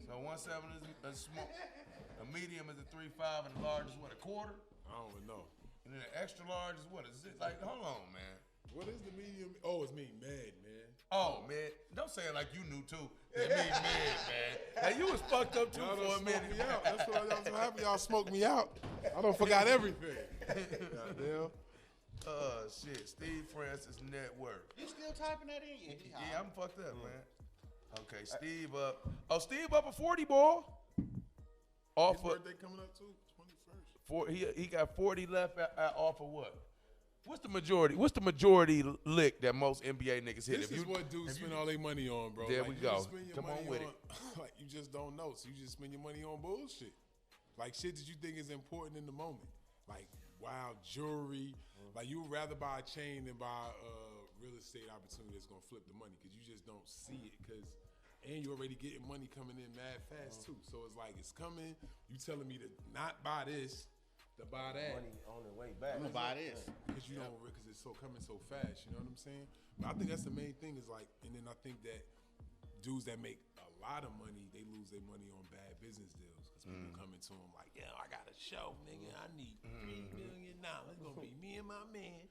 So 1.7 is a small. A medium is a 3.5, and the large is what, a quarter? I don't even know. And then the extra large is what? Is it like? Hold on, man. What is the medium? Oh, it's me, mad, man. Oh man, don't say it like you knew too. It mean mad, man. Hey, you was fucked up too Y'all for a done minute. smoked me out. That's what I'm so happy y'all smoked me out. I don't forgot everything. Goddamn. Shit. Steve Francis net worth. You still typing that in? Yeah, I'm fucked up, man. Okay, Steve up. Oh, Steve up a 40 ball. Off His of birthday coming up too, 21st. he got 40 left off of what? What's the majority lick that most NBA niggas hit? This is what dudes spend all their money on, bro. There like, we you go. just spend your Come on money with it. Like you just don't know, so you just spend your money on bullshit, like shit that you think is important in the moment, like wild jewelry. Like you would rather buy a chain than buy a real estate opportunity that's gonna flip the money because you just don't see it and you already getting money coming in mad fast too. So it's like it's coming. You telling me to not buy this. to buy that. Money on the way back. I'm gonna buy this. Because because it's so coming so fast. You know what I'm saying? But I think that's the main thing is like, and then I think that dudes that make a lot of money, they lose their money on bad business deals. Because people coming to them like, yeah, I got a show, nigga. I need $3 million. It's gonna be me and my man.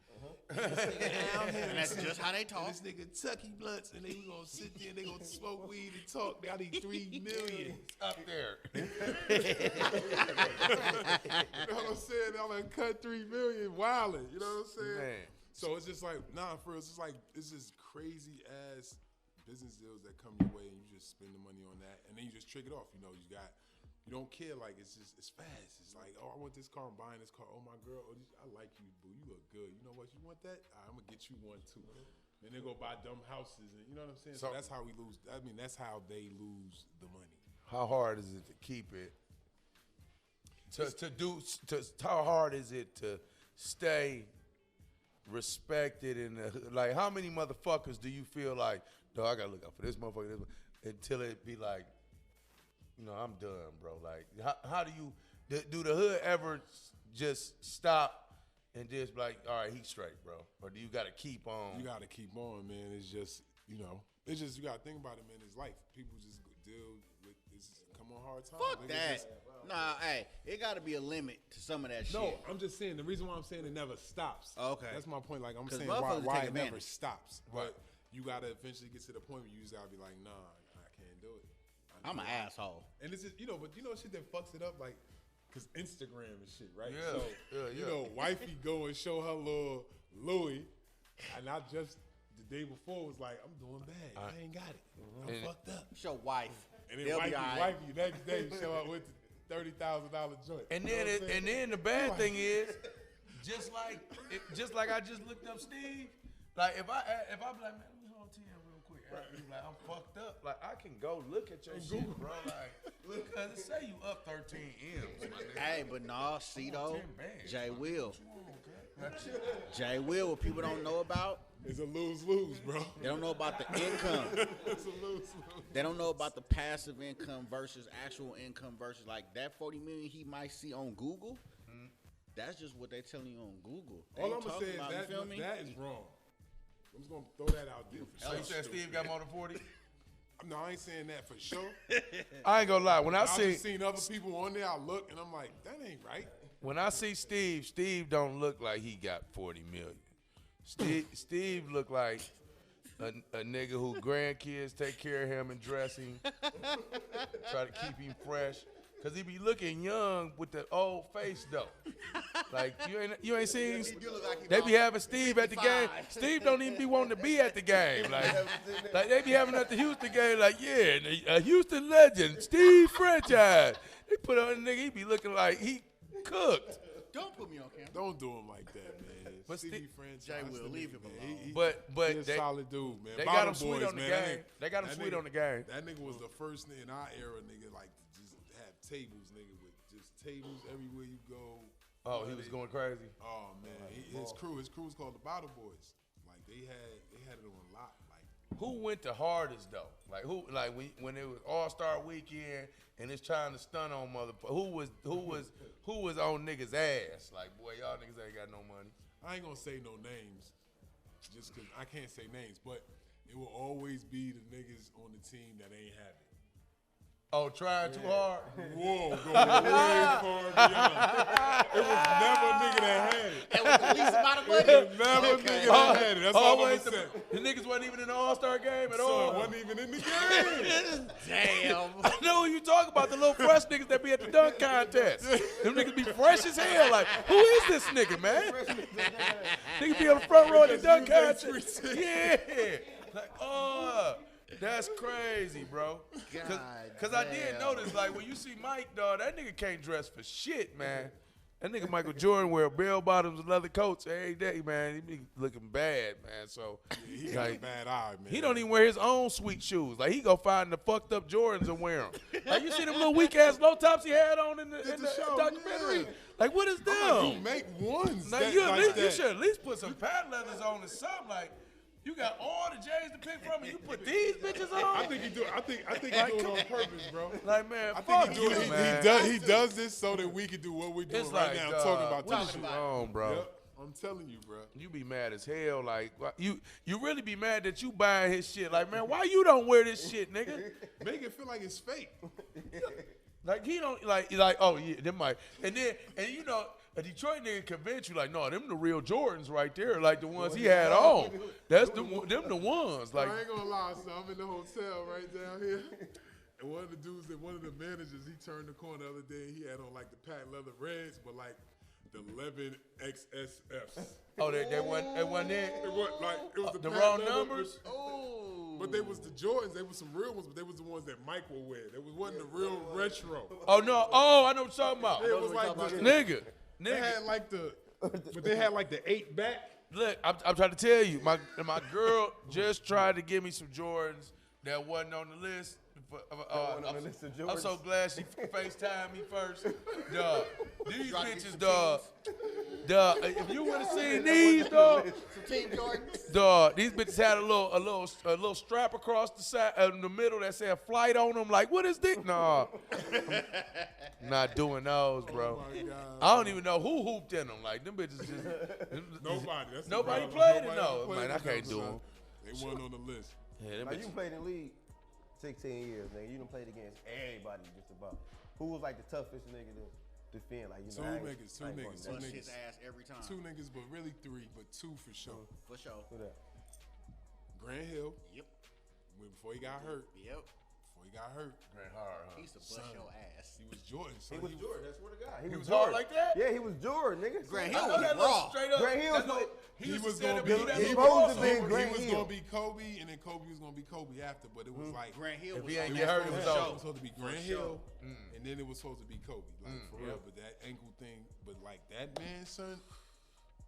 This nigga out here. And that's just how they talk. This nigga Tucky blunts, and they gonna sit there and they gonna smoke weed and talk. I need $3 million Up there. You know what I'm saying? I'm gonna cut $3 million wildin'. You know what I'm saying? Man. So it's just like, nah, for real, it's just like it's just crazy ass business deals that come your way, and you just spend the money on that, and then you just trick it off. You know, you don't care, like it's fast. It's like, oh, I want this car, I'm buying this car. Oh my girl, I like you, boo. You look good. You know what? You want that? I'm gonna get you one too. Then they go buy dumb houses, and you know what I'm saying. So that's how we lose. I mean, that's how they lose the money. How hard is it to keep it? How hard is it to stay respected in the hood? Like, how many motherfuckers do you feel like, no, I gotta look out for this motherfucker, until it be like, you know, I'm done, bro. Like, how do you, do the hood ever just stop and just be like, all right, he's straight, bro? Or do you gotta keep on? You gotta keep on, man. It's just, you know, it's just, you gotta think about it, man. It's life. People just deal with this, come on hard times. Fuck that. Nah, hey, it got to be a limit to some of that shit. No, I'm just saying, the reason why I'm saying it never stops. Okay. That's my point. Like, I'm 'Cause saying motherfuckers why take it never advantage. stops. But you got to eventually get to the point where you just got to be like, nah, I can't do it. I'm an asshole. And this is, you know, but you know shit that fucks it up, like, because Instagram and shit, right? Yeah. So, Yeah. you know, wifey go and show her little Louis, and I just, the day before was like, I'm doing bad. I ain't got it. I'm And- fucked up. Show wife. And then They'll be all right. wifey next day show up with the $30,000 joint. And You know then, what I'm saying? and then the bad thing is, just like I just looked up Steve. Like if I be like, man, let me hold TM real quick. Be like, I'm fucked up. Like I can go look at your shit, bro. Like, cause it say you up 13 M's, my nigga. Hey, but nah, see though, 10 bands, Jay man. Will. What you want, okay? Jay Will, what people don't know about, It's a lose-lose, bro. they don't know about the income. It's a lose-lose. They don't know about the passive income versus actual income versus like that 40 million he might see on Google. That's just what they're telling you on Google. They All ain't I'm gonna say talking is about, that you feel me? that is wrong. I'm just gonna throw that out there. For So you said Steve got more than 40? No, I ain't saying that for sure. I ain't gonna lie. When I I've see just seen other people on there. I look and I'm like, that ain't right. when I see Steve don't look like he got 40 million. Steve look like a nigga who grandkids take care of him and dress him, try to keep him fresh. Cause he be looking young with the old face though. Like you ain't seen. He do look like he They be about having Steve at the game. 55. Steve don't even be wanting to be at the game. Like they be having at the Houston game. Like yeah, a Houston legend, Steve franchise. They put on a nigga. He be looking like he cooked. Don't put me on camera. Don't do him like that, man. But Stevie Steve- franchise, Jay the will, nigga, leave him man. alone. But He a they solid dude, man. they got Bottom him sweet boys, on the man. game. They got him that sweet nigga- on the game. That nigga was the first nigga in our era, nigga, like to just have tables, nigga, with just tables everywhere you go. Oh, he was going crazy. Oh man, his crew was called the Bottle Boys. Like they had it on lock. Like Who went the hardest though? Like who? Like when it was All-Star Weekend and it's trying to stun on motherfuckers. Who was on niggas' ass? Like boy, y'all niggas ain't got no money. I ain't gonna say no names, just cause I can't say names, but it will always be the niggas on the team that ain't have it. Oh, trying too hard. Whoa, going way far beyond. It was never a nigga that had it. And with the least amount of money, It was never a nigga that had it. That's all I'm Always gonna say. the niggas wasn't even in the All-Star game at Son, all. wasn't even in the game. damn. I know who you talk about, the little fresh niggas that be at the dunk contest. Them niggas be fresh as hell. Like, who is this nigga, man? Niggas be on the front row at the dunk Just contest. use Yeah. Like, oh, that's crazy, bro. Cause I did damn. notice, like, when you see Mike, dog, that nigga can't dress for shit, man. That nigga Michael Jordan wear bell bottoms and leather coats every day, man. He be looking bad, man. So He got a like, bad eye, man. he don't even wear his own sweet shoes. Like he go find the fucked up Jordans and wear them. Like you see them little weak ass low tops he had on in the show, documentary. yeah. Like what is I'm like, them? you make ones Now that, you, like you that. should at least put some pad leathers on or something. Like You got all the J's to pick from, and you put these bitches on. I think he do. I think he do it on purpose, bro. Like, man, I fuck think you, man. he does this so that we can do what we're doing It's right like, now. dog, Talking about what this is shit. you on, bro? Yep, I'm telling you, bro. You be mad as hell. Like, you really be mad that you buying his shit. Like, man, why you don't wear this shit, nigga? Make it feel like it's fake. Like, he don't, like, oh, yeah, them might. And you know, a Detroit nigga convince you, like, no, them the real Jordans right there, like the ones he had on. That's them the ones. Like, I ain't gonna lie, so I'm in the hotel right down here. And one of the dudes, one of the managers, he turned the corner the other day, and he had on like the patent leather reds, but like the 11 XSFs. oh, they wasn't there? It was like it was the The patent wrong leather, numbers? But they was the Jordans. They was some real ones, but they was the ones that Mike would wear. They wasn't the real retro. Oh, no. Oh, I know what you're talking about. It was like the Nigga. They had like but they had like the 8 back. Look, I'm trying to tell you, my girl just tried to give me some Jordans that wasn't on the list. I'm so glad she FaceTimed me first. Dog, these bitches, dog. If you would have seen these, dog. Dog, these bitches had a little strap across the side in the middle that said "flight" on them. Like, what is this? Nah, not doing those, bro. Oh my God. I don't even know who hooped in them. Like, them bitches just Nobody. That's the nobody problem. played it. Nobody No, played man, I with can't them, do son. them. They weren't on the list. Yeah, them Like, bitches. you played in the league 16 years, nigga. You done played against everybody just about. Who was like the toughest nigga to defend? Like, you know, Two niggas. Bust his ass every time. 2 niggas, but really 3, but 2 for sure. For sure. Who that? Grant Hill, Yep. before he got hurt. Yep. Grant hard, huh? He used to bust Son. your ass. He was Jordan. Son. He was Jordan. That's what the guy. He was hard Jordan. like that? Yeah, he was Jordan, nigga. Grant I Hill know was that little raw. straight up. Grant Hill that was little- He used was to stand gonna up be. and do that He little supposed to crossover. be Grant He was Hill. gonna be Kobe, and then Kobe was gonna be Kobe after. But it was like Grant Hill If was he ain't like get that hurt, for it was sure. over. it was supposed to be Grant Hill, Mm. and then it was supposed to be Kobe, like for real. But that ankle thing, but like that man, son,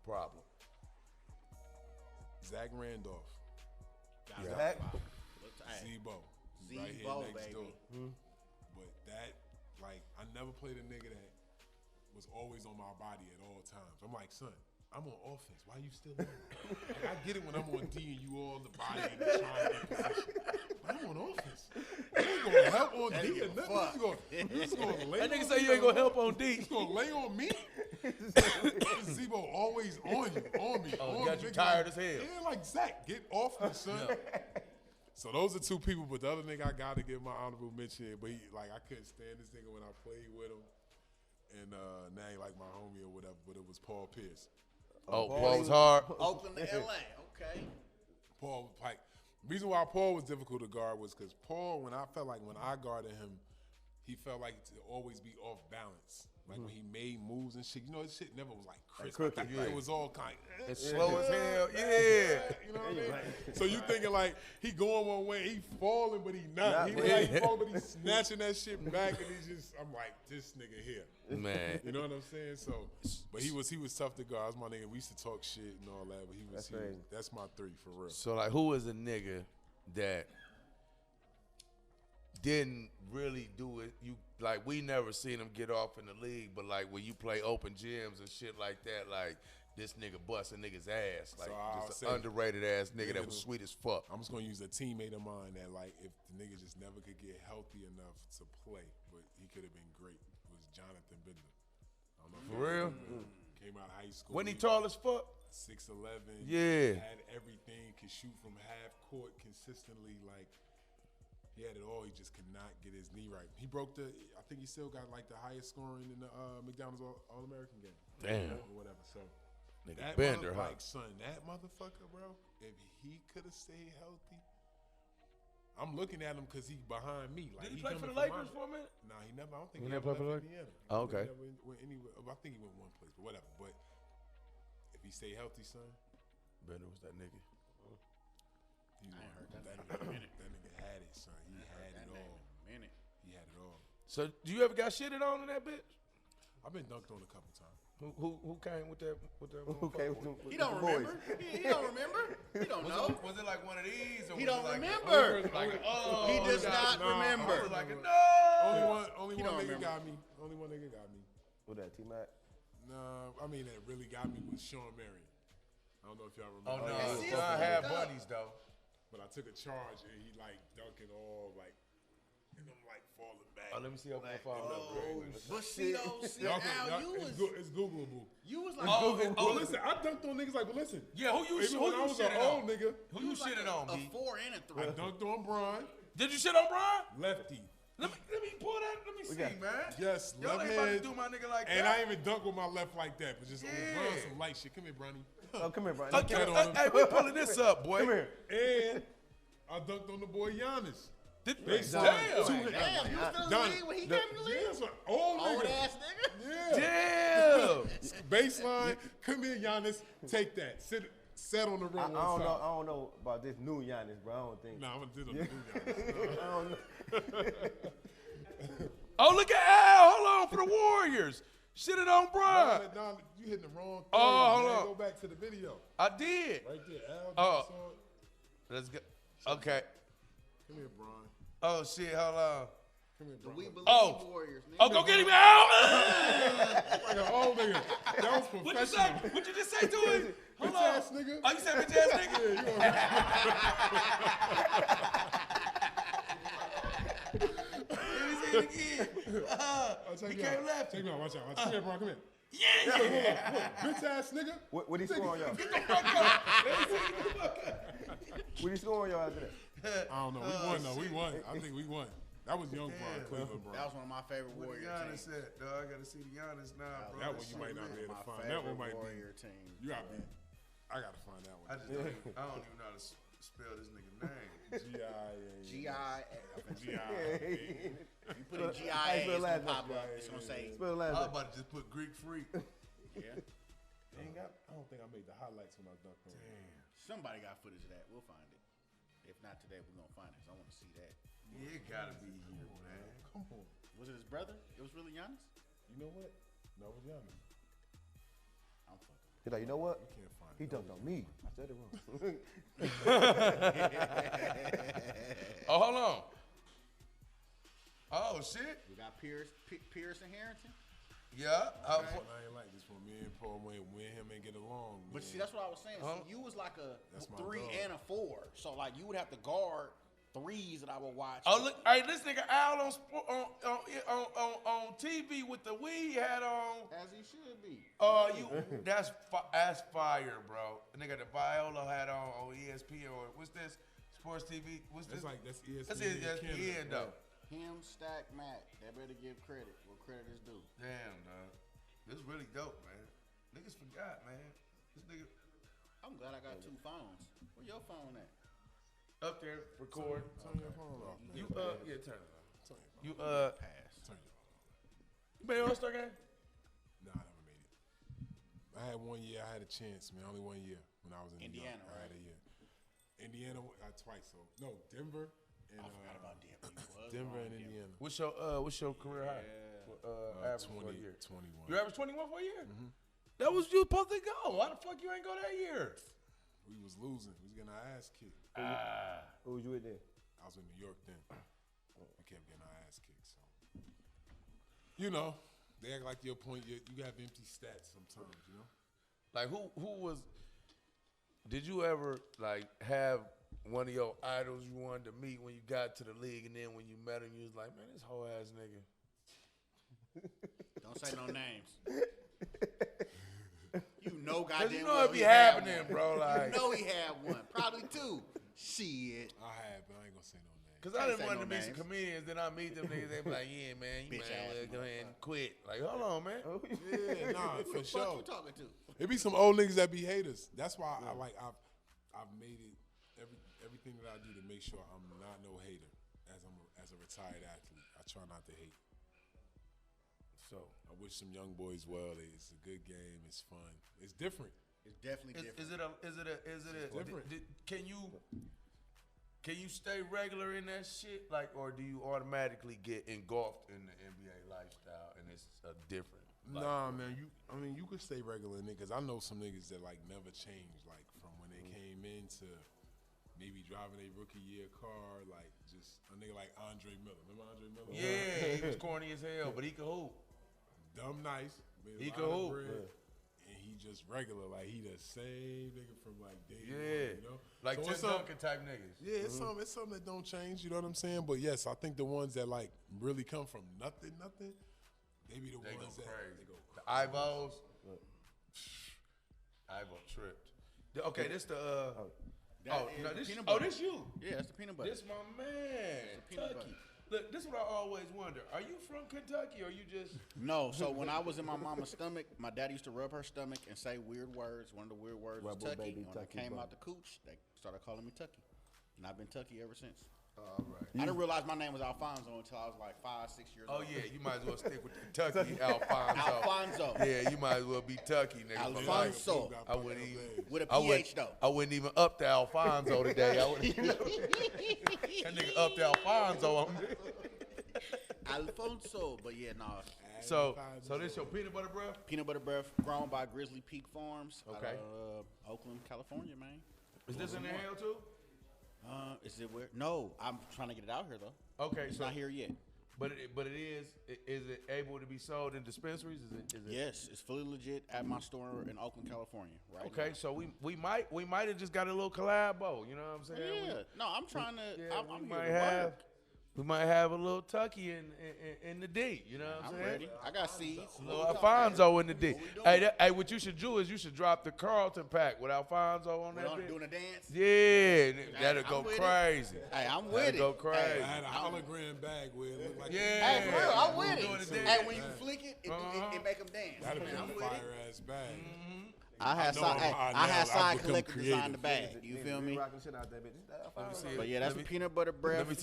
Problem. Zach Randolph, Zach? Zebo, he's right here Zebo, next baby. door. But that, like, I never played a nigga that was always on my body at all times. I'm like, son, I'm on offense. Why you still on? Like, I get it when I'm on D and you all the body and trying to get position. But I'm on offense. You ain't gonna help on D or nothing. You just gonna lay That nigga on say me. you ain't gonna help on D. You gonna lay on me? Zebo always on you, on me. Oh, on got me, you nigga. tired Like, as hell. Yeah, like Zach, get off me, son. So those are 2 people, but the other nigga I gotta give my honorable mention. But he, like, I couldn't stand this nigga when I played with him, and now he like my homie or whatever. But it was Paul Pierce. Oh, Paul was hard. Oakland to LA. Okay. Paul, like, the reason why Paul was difficult to guard was because Paul, when I guarded him, he felt like to always be off balance. Like when he made moves and shit, you know, his shit never was like crisp. crooked, Like, it was all kind of It's slow as hell. Yeah. You know what I mean? So you thinking like he going one way, he falling, but he not. He like falling, but he's snatching that shit back, and he's just. I'm like, this nigga here. Man. You know what I'm saying? So, but he was tough to guard. That's my nigga. We used to talk shit and all that, but that's my 3 for real. So, like, who was a nigga that didn't really do it? Like, we never seen him get off in the league, but like when you play open gyms and shit like that, like this nigga bust a nigga's ass, like So I'll just say- an underrated ass nigga that was sweet as fuck. I'm just gonna use a teammate of mine that like if the nigga just never could get healthy enough to play, but he could have been great. Was Jonathan Bender. I don't know if For real? Came out of high school. When he tall as fuck? 6'11". Yeah. Had everything. Could shoot from half court consistently. Like he had it all. He just could not get his knee right. He broke I think he still got like the highest scoring in the McDonald's All-American game. Damn. Or whatever. So. Nigga That Bender, huh? like, son, that motherfucker, bro, if he could have stayed healthy, I'm looking at him because he behind me. Like, Did he play for the coming Lakers from for a minute? Nah, he never. I don't think He he never ever played for left the Indiana. Oh, okay. He never went anywhere. I think he went one place, but whatever. But if he stay healthy, son, Bender was that nigga. I ain't heard that nigga. That nigga had it, son. He had it all. Minute. He had it all. So, do you ever got shitted on in that bitch? I've been dunked on a couple times. Who came with that? Who came with them? He don't remember. He don't remember. He don't know. Was it like one of these? Or He was don't it like remember. oh, He does not nah, remember. like no. Only He one don't nigga remember. got me. Only one nigga got me. Who that, T-Mac? Nah, I mean that really got me was Sean Marion. I don't know if y'all Oh remember. no, see, John it's had fucked up. bunnies though. But I took a charge and he like dunking all like, and I'm like falling back. Oh, let me see how I follow up. But see though, see Y'all Al, can- you y'all- was it's Googleable. you was like Well, listen, I dunked on niggas like, but listen. Yeah, who you Even when I was an shitting old on? nigga, Who you shitting on, a B? 4 and a 3. I dunked on Brian, Did you shit on Brian? lefty. Let me pull that. Let me see, man. Yes, Y'all left ain't about to hand. do my nigga like And that. I ain't even dunk with my left like that, but just on Yeah. Brian some light shit. Come here, Bronny. Oh, come here, Brian. Okay, Get on him. hey, we pulling this up, boy. Come here. And I dunked on the boy Giannis. Damn. Damn, you was feeling the Done. lead when he came in the league? Yeah, that's an old Old nigga. ass nigga. Yeah. Damn. Baseline. Come here, Giannis. Take that. Sit on the rim. I one don't know. side. I don't know about this new Giannis, bro. I don't think. Nah, I'm gonna do the new Giannis. I don't know. Oh, look at Al. Hold on for the Warriors. Shitting on Brian. Nah, you hitting the wrong thing. Oh, hold man. on. Go back to the video. I did. Right there, Al. Oh. saw it. Let's go. Okay. Come here, Brian. Oh shit. Hold on. Come here, The Brian. We Believe Oh. Warriors, nigga. Oh, go get him, Al. Like an old nigga. That was What you say? professional. What you just say to him? Hold Bitch on. ass nigga. Oh, you said bitch ass nigga? Yeah, you Let me see it again. check He me came out. left. Check me out. Watch out. Come here, Brian. Come here. Yeah. Bitch ass nigga. What he score on y'all? What he score on y'all after that? I don't know. We won though. We won. I think we won. That was young Brian, Cleveland Brian. That was one of my favorite What Warrior Giannis teams. said, dog. I gotta see the Giannis now, bro. That one you might not be able to find. That one might Warrior be. team. You got me. I gotta find that I one. just don't even, I don't even know how to spell this nigga name. G-I-A. G.I. G-I-A. You put in G.I.A. How you it's spell gonna last pop name? up. It's gonna say, Spell the I last was name. about to just put Greek freak. yeah. I don't think I made the highlights when I dunked on. Somebody got footage of that. We'll find it. If not today, we're gonna find it. 'Cause I want to see that. Yeah, it gotta be here, man. Come on. Was it his brother? It was really Giannis? You know what? No, it was Giannis. I'm fucking. He's like, you know what? Can't find He it. dunked on me. I said it wrong. Oh, hold on. Oh shit. We got Pierce and Harrington. Yeah. I ain't like this one. Me and Paul, me and him ain't get along. But man. see, that's what I was saying. Huh? See, you was like a That's my 3 dog. and a 4. So like you would have to guard threes that I would watch. Oh look, hey, this nigga Al on TV with the weed hat on. As he should be. That's fire, bro. And they got the Viola hat on ESPN or what's this? Sports TV. What's this? That's ESPN. That's ESPN though. Him, Stack, Matt. They better give credit where credit is due. Damn, dog. This is really dope, man. Niggas forgot, man. This nigga I'm glad I got 2 phones. Where your phone at? up there record. Turn your phone off. You yeah, turn it off. Turn your phone You Pass. Turn your phone off. you made All-Star game? Nah, I never made it. I had 1 year. I had a chance, man. Only 1 year when I was in New York. Indiana, I had a year. Indiana twice. So no, Denver and I forgot about Denver. You was Denver wrong, and Denver. Indiana. What's your career high? Average for a 20, year. 21. You averaged 21 for a year? That was you supposed to go. Why the fuck you ain't go that year? We was losing. We was getting our ass kicked. Who was you with then? I was in New York then. We kept getting our ass kicked. So, you know, they act like your point. You have empty stats sometimes. You know. Like who was? Did you ever like have one of your idols you wanted to meet when you got to the league, and then when you met him, you was like, man, this whole ass nigga. Don't say no names. You know Cause goddamn you know well it be he had happening, one. bro. Like, You know he had one. Probably 2. Shit. I had, but I ain't gonna say no names. cause I Can't didn't say want no to meet some names. comedians, then I meet them niggas, they be like, yeah, man, you Bitch might ass well go ahead and quit. Like, hold on, man. Yeah, nah, for Fuck sure. you talking to? It be some old niggas that be haters. That's why I've made it everything that I do to make sure I'm not no hater. As a retired athlete, I try not to hate. So I wish some young boys well. It's a good game. It's fun. It's different. It's definitely different. is it a different. Can you stay regular in that shit, like, or do you automatically get engulfed in the NBA lifestyle and it's a different? Nah, man. You could stay regular in it because I know some niggas that like never changed. Like from when they came into maybe driving a rookie year car, like just a nigga like Andre Miller. Remember Andre Miller? Yeah, he was corny as hell, but he could hoop. Dumb nice. Made a He lot could of hoop. bread, and he just regular. Like he the same nigga from like day Yeah. one, you know? Like So Tim it's some- Duncan type niggas. Yeah, it's something that don't change, you know what I'm saying? But yes, I think the ones that like really come from nothing, they be the They go ones that crazy. they go The Ivos. Ivo tripped. Okay, this the this you. Yeah, that's the peanut butter. This my man, peanut Tucky. butter. Look, this is what I always wonder. Are you from Kentucky or you just No, so when I was in my mama's stomach, my daddy used to rub her stomach and say weird words. One of the weird words was Rubber Tucky. baby When I Tucky came butt. out the cooch, they started calling me Tucky. And I've been Tucky ever since. all right? I didn't realize my name was Alfonso until I was like 5, 6 years Oh old. yeah, you might as well stick with Kentucky, Alfonso. Alfonso. Yeah, you might as well be Tucky, nigga. Alfonso. I wouldn't even. With a I wouldn't- PH though. I wouldn't even up to Alfonso today. I wouldn't. That nigga up to Alfonso on me. Alfonso. But yeah, nah. So this your peanut butter breath? Peanut butter breath grown by Grizzly Peak Farms. Okay. Out of, Oakland, California, man. Is this in the hell too? Is it where? No, I'm trying to get it out here though. Okay, It's so not here yet. but it is. Is it able to be sold in dispensaries? Is it? Yes, it's fully legit at my store in Oakland, California. Right. Okay, now. so we might have just got a little collabo. You know what I'm saying? Yeah. No, I'm trying to. I'm we here might to have. work. We might have a little Tucky in the D. You know what I'm I'm saying? ready. I got seeds. A little Alfonso in the D. Hey, what you should do is you should drop the Carlton pack with Alfonso on that. Doing a dance. Yeah, that'll I'm go with it. crazy. Hey, I'm with That'll it. go crazy. I had a hologram bag where it looked like Yeah. Hey, for real, I'm with Doing it. the dance. Hey, when you flick it, it make them dance. that'd Man, be I'm a with fire it. ass bag. I had know I'm- I had I've side become collector design the creative. bag. You feel me? Rocking shit out that bitch. Let me see But it. yeah, that's Let me- peanut butter breath. Let me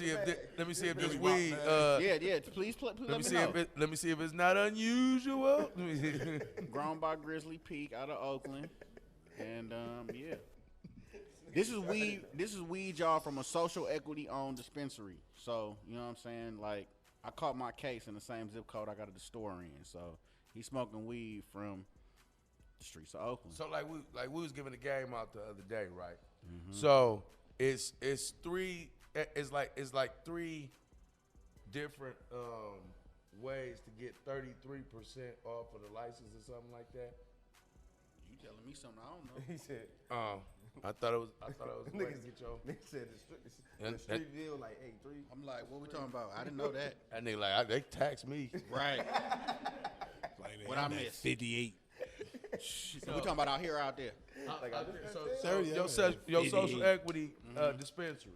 see if this Really weed. rock that. Yeah. Please let me see know. let me see if it's not unusual. Let me see. Grown by Grizzly Peak out of Oakland, and yeah. This is weed, y'all, from a social equity owned dispensary. So you know what I'm saying? Like I caught my case in the same zip code I got the store in. So he's smoking weed from the streets of Oakland. So like we was giving the game out the other day, right? So it's three three different ways to get 33% off of the license or something like that. You telling me something I don't know? He said, I thought it was a way to get your nigga said the And- street deal like 8-3. I'm like, what we talking about? I didn't know that. that nigga like they tax me. Right. Like, What I missed? 58. We talking about out here or out there? So your social equity dispensary.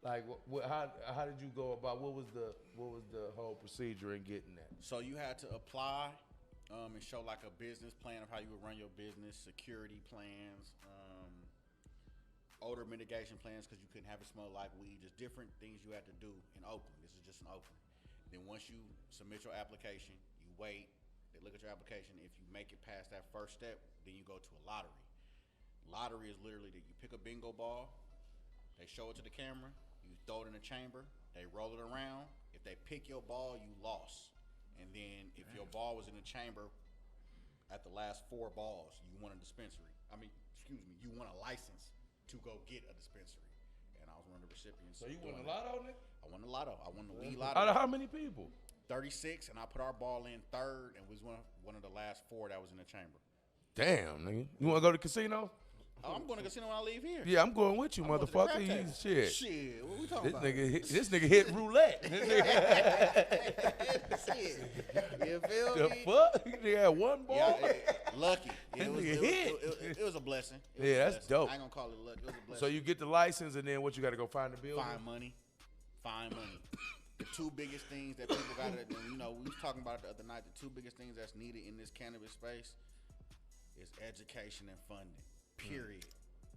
Like how did you go about what was the whole procedure in getting that? So you had to apply and show like a business plan of how you would run your business, security plans, odor mitigation plans because you couldn't have it smell like weed, just different things you had to do in Oakland. This is just in Oakland. Then once you submit your application, you wait, they look at your application. If you make it past that first step, then you go to a lottery. Lottery is literally that you pick a bingo ball, they show it to the camera, you throw it in a chamber, they roll it around. If they pick your ball, you lost. And then if your ball was in the chamber at the last 4 balls, you won a dispensary. You won a license to go get a dispensary. And I was one of the recipients. So you won doing a that. lotto, nigga? I won the lotto. I won the weed Out lotto. of how many people? 36, and I put our ball in 3rd, and was one of the last 4 that was in the chamber. Damn, nigga. You want to go to the casino? Oh, I'm going to casino when I leave here. Yeah, I'm going with you, I'm going to the motherfucker. crap You, table. shit. Shit, what we talking This about? nigga hit roulette. Shit. You feel The me? fuck? He had one ball? Yeah, lucky. Yeah, That nigga hit. it was a blessing. It was Yeah, a that's blessing. dope. I ain't gonna call it luck. It was a blessing. So you get the license, and then what you got to go find the building? Find money. The 2 biggest things that people gotta, we was talking about it the other night. The 2 biggest things that's needed in this cannabis space is education and funding. Period.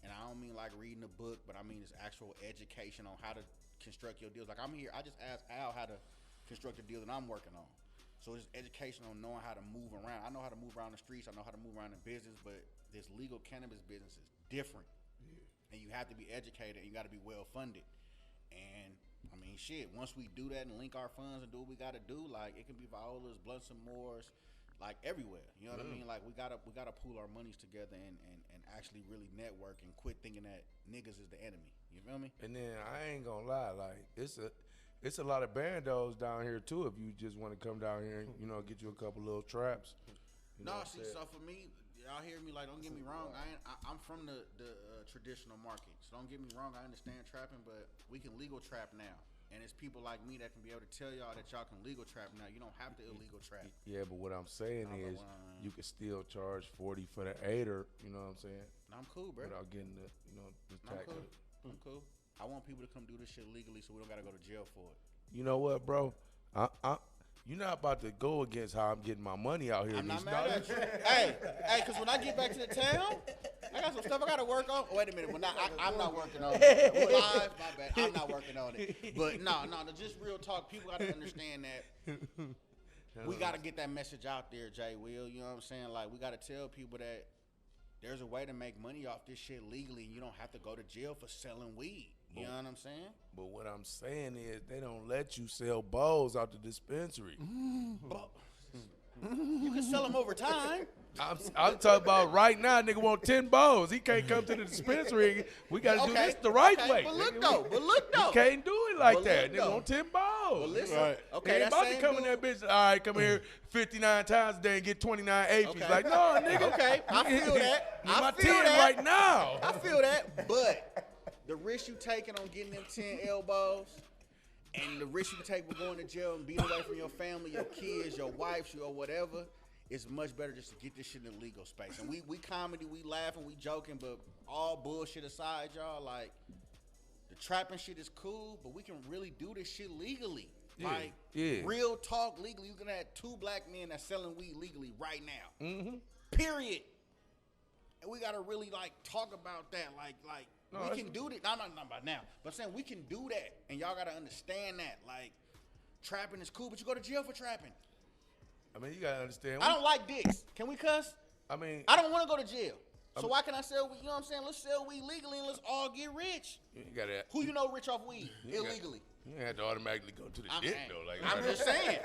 And I don't mean like reading a book, but I mean it's actual education on how to construct your deals. Like I'm here, I just asked Al how to construct a deal that I'm working on. So it's education on knowing how to move around. I know how to move around the streets. I know how to move around in business, but this legal cannabis business is different. And you have to be educated and you got to be well funded. And I mean, shit, once we do that and link our funds and do what we got to do, like it can be Violas, Blunts and Moores, like everywhere. You know what I mean? Like we gotta pool our monies together and actually really network and quit thinking that niggas is the enemy. You feel me? And then I ain't gonna lie, like it's a lot of bandos down here too. If you just want to come down here and get you a couple little traps. You know No, what I'm see, saying? so for me, y'all hear me? Like, don't get me wrong. I'm from the traditional market, so don't get me wrong. I understand trapping, but we can legal trap now. And it's people like me that can be able to tell y'all that y'all can legal trap now. You don't have to illegal trap. Yeah, but what I'm saying is you can still charge 40 for the aider. You know what I'm saying? I'm cool, bro. Without getting the the tax. I'm cool. I want people to come do this shit legally, so we don't gotta go to jail for it. You know what, bro? You're not about to go against how I'm getting my money out here. I'm not mad at you. hey, because when I get back to the town, I got some stuff I got to work on. Oh, wait a minute. I'm not working on it. Live, my bad. I'm not working on it. But no, just real talk. People got to understand that we got to get that message out there, Jay Will. You know what I'm saying? Like, we got to tell people that there's a way to make money off this shit legally, and you don't have to go to jail for selling weed. You know what I'm saying? But what I'm saying is they don't let you sell bowls out the dispensary. You can sell them over time. I'm talking about right now. Nigga want 10 bowls. He can't come to the dispensary. We got to do this the right way. But look though. You can't do it like that. Nigga want 10 bowls. But listen, right. Okay, ain't about to come in that bitch. All right, come here 59 times a day and get 29 APs. Okay. Like, no, nigga. Okay, I feel that. I feel that right now. I feel that, but the risk you taking on getting them 10 elbows and the risk you take for going to jail and being away from your family, your kids, your wife, or whatever, it's much better just to get this shit in the legal space. And we comedy, we laughing, we joking, but all bullshit aside, y'all, like, the trapping shit is cool, but we can really do this shit legally. Like, real talk legally. You can have 2 black men that's selling weed legally right now. Mm-hmm. Period. And we got to really, like, talk about that. Like, no, we can do that. No, not about now. But I'm saying we can do that. And y'all got to understand that. Like, trapping is cool, but you go to jail for trapping. I mean, you got to understand. I don't like dicks. Can we cuss? I mean, I don't want to go to jail. So why can I sell weed? You know what I'm saying? Let's sell weed legally and let's all get rich. You gotta, who you know rich off weed illegally? You have to automatically go to the shit, though. Like, I'm just saying.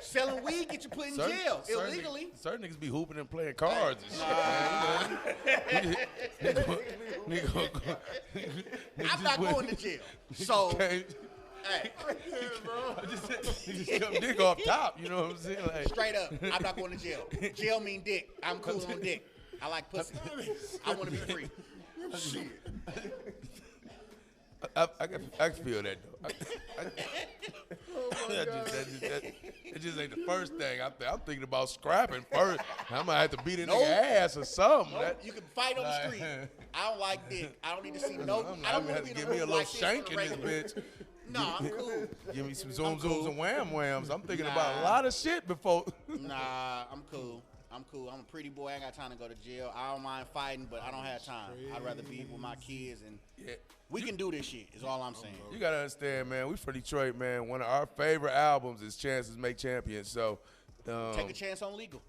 Selling weed get you put in jail illegally. Certain niggas be hooping and playing cards and shit. I'm not going to jail. So, hey. just come dick off top, you know what I'm saying? Like, straight up, I'm not going to jail. Jail mean dick. I'm cool on dick. I like pussy. I want to be free. Shit. I can feel that though. It just ain't the first thing. I'm thinking about scrapping first. I might have to beat a nigga ass or something. Nope. You can fight on the street. I don't like dick. I don't need to see no. I don't have to give me a little shank in this bitch. No, I'm cool. Give me some zooms and whams. I'm thinking about a lot of shit before. Nah, I'm cool. I'm a pretty boy. I ain't got time to go to jail. I don't mind fighting, but I don't have time. I'd rather be with my kids, and we can do this shit, is all I'm saying. You got to understand, man, we from Detroit, man. One of our favorite albums is Chances Make Champions. So take a chance on legal.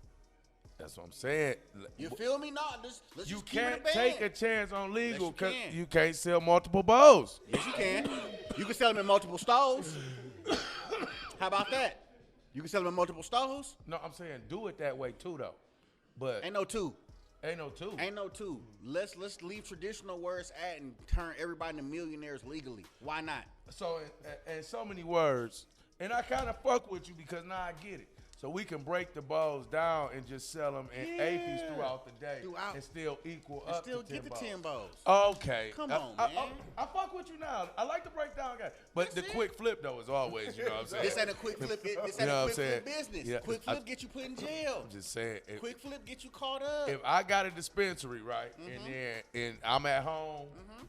That's what I'm saying. You feel me? No, let's you just keep it a can't band. take a chance on legal because you can't sell multiple bows. Yes, you can. You can sell them in multiple stores. How about that? You can sell them in multiple stores? No, I'm saying do it that way too, though. But ain't no two. Ain't no two. Ain't no two. Let's leave traditional where it's at and turn everybody into millionaires legally. Why not? So in so many words, and I kind of fuck with you because now I get it. So we can break the balls down and just sell them in APs throughout the day and still equal up to 10 get the 10 balls. Okay. Come on, man. I fuck with you now. I like the breakdown guy. But the quick flip, though, is always, you know what I'm saying? This ain't a quick flip. This ain't a quick flip business. Yeah, quick flip get you put in jail. I'm just saying. Quick flip get you caught up. If I got a dispensary, right, and I'm at home,